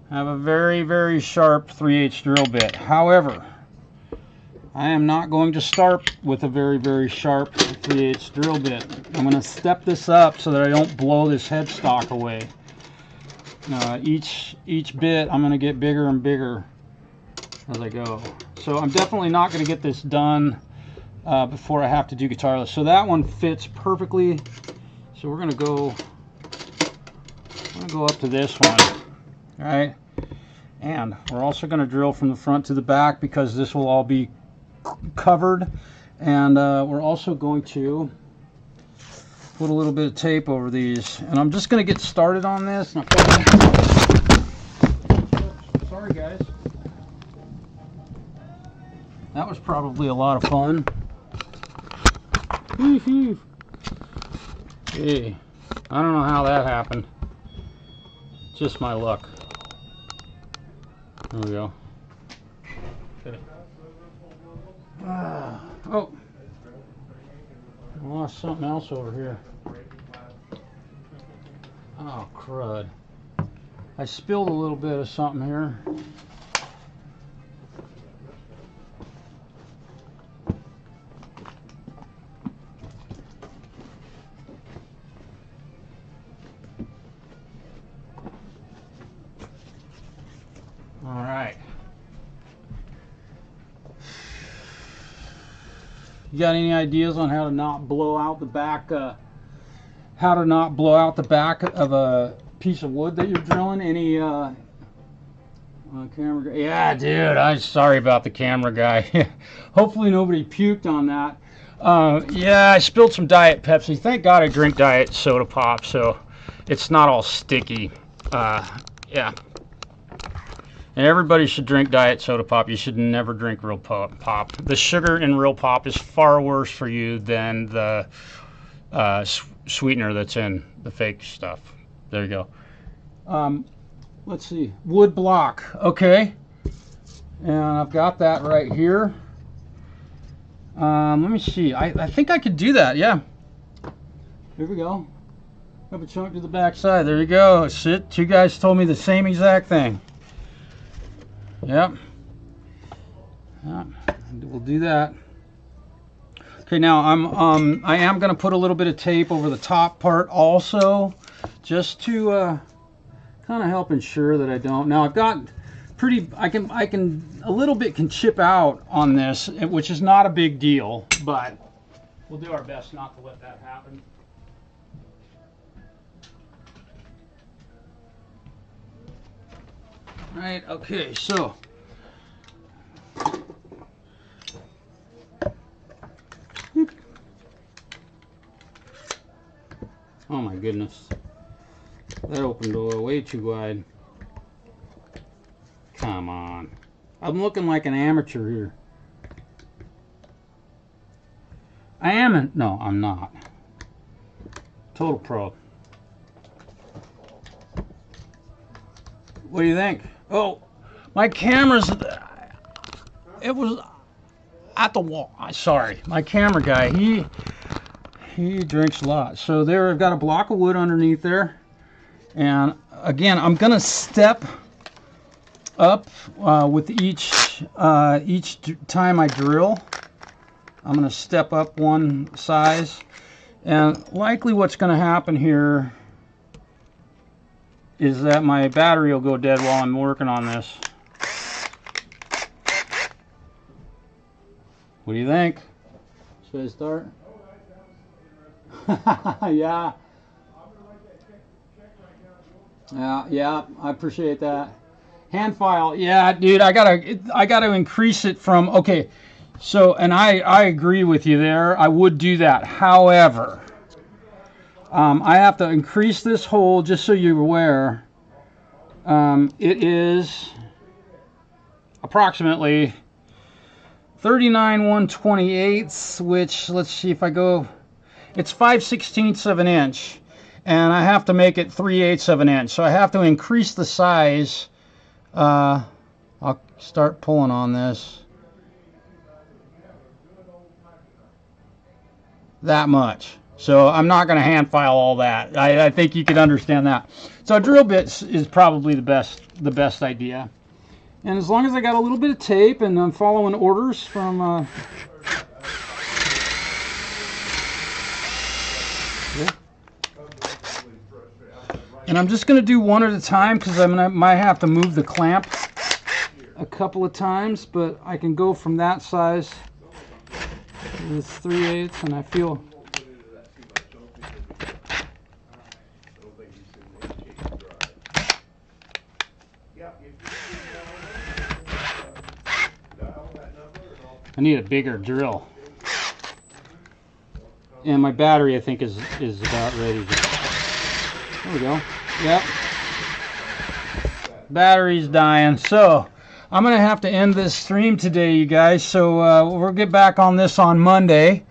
have a very, very sharp 3/8 drill bit. However, I am not going to start with a very, very sharp 3/8 drill bit. I'm going to step this up so that I don't blow this headstock away. Each bit I'm going to get bigger and bigger as I go. So I'm definitely not going to get this done before I have to do guitarless. So that one fits perfectly. So we're going to go up to this one. All right. And we're also going to drill from the front to the back because this will all be covered. And we're also going to put a little bit of tape over these. And I'm just going to get started on this. Sorry guys. That was probably a lot of fun. Hey, I don't know how that happened. Just my luck. There we go. Okay. Oh, I lost something else over here. Oh, crud. I spilled a little bit of something here. All right. You got any ideas on how to not blow out the back? How to not blow out the back of a piece of wood that you're drilling? Any camera guy? Yeah, dude. I'm sorry about the camera guy. Hopefully nobody puked on that. Yeah, I spilled some Diet Pepsi. Thank God I drink Diet soda pop, so it's not all sticky. Yeah. And everybody should drink Diet soda pop. You should never drink real pop. The sugar in real pop is far worse for you than the sweetener that's in the fake stuff. There you go. Let's see. Wood block. Okay. And I've got that right here. Let me see. I think I could do that. Yeah. Here we go. Have a chunk to the back side. There you go. Sit. Two guys told me the same exact thing. Yep. Yep. We'll do that. Okay, now I am going to put a little bit of tape over the top part also, just to kind of help ensure that I don't. Now I've got I can a little bit can chip out on this, which is not a big deal, but we'll do our best not to let that happen. Right, okay, so Oh my goodness. That opened way too wide. Come on. I'm looking like an amateur here. I am no, I'm not. Total pro. What do you think? Oh, my camera's, it was at the wall. Sorry, my camera guy, he drinks a lot. So there, I've got a block of wood underneath there. And again, I'm gonna step up with each time I drill. I'm gonna step up one size. And likely what's gonna happen here is that my battery will go dead while I'm working on this. What do you think? Should I start? Yeah. Yeah, I appreciate that. Hand file, yeah, dude, I gotta increase it from, okay, so, and I agree with you there, I would do that. However, I have to increase this hole, just so you're aware. It is approximately 39 1/28, which, let's see if I go, it's 5/16 of an inch, and I have to make it 3/8 of an inch, so I have to increase the size. I'll start pulling on this. That much. So I'm not going to hand file all that. I think you could understand that. So a drill bit is probably the best idea. And as long as I got a little bit of tape and I'm following orders from and I'm just going to do one at a time because might have to move the clamp a couple of times, but I can go from that size to this 3/8, and I feel. I need a bigger drill. And my battery, I think, is about ready to. There we go. Yep. Battery's dying. So I'm going to have to end this stream today, you guys. So we'll get back on this on Monday.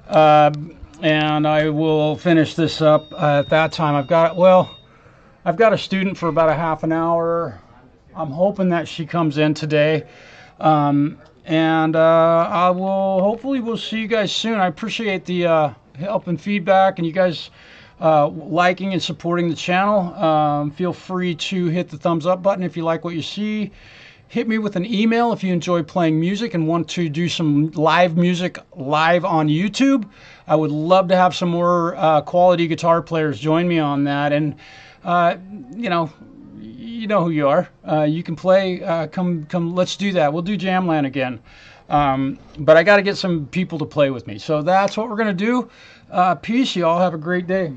And I will finish this up at that time. I've got a student for about a half an hour. I'm hoping that she comes in today. And I will, hopefully we'll see you guys soon. I appreciate the help and feedback, and you guys liking and supporting the channel. Feel free to hit the thumbs up button if you like what you see. Hit me with an email if you enjoy playing music and want to do some live music live on YouTube. I would love to have some more quality guitar players join me on that. And you know who you are. You can play. Come. Let's do that. We'll do Jamland again. But I got to get some people to play with me. So that's what we're gonna do. Peace. You all have a great day.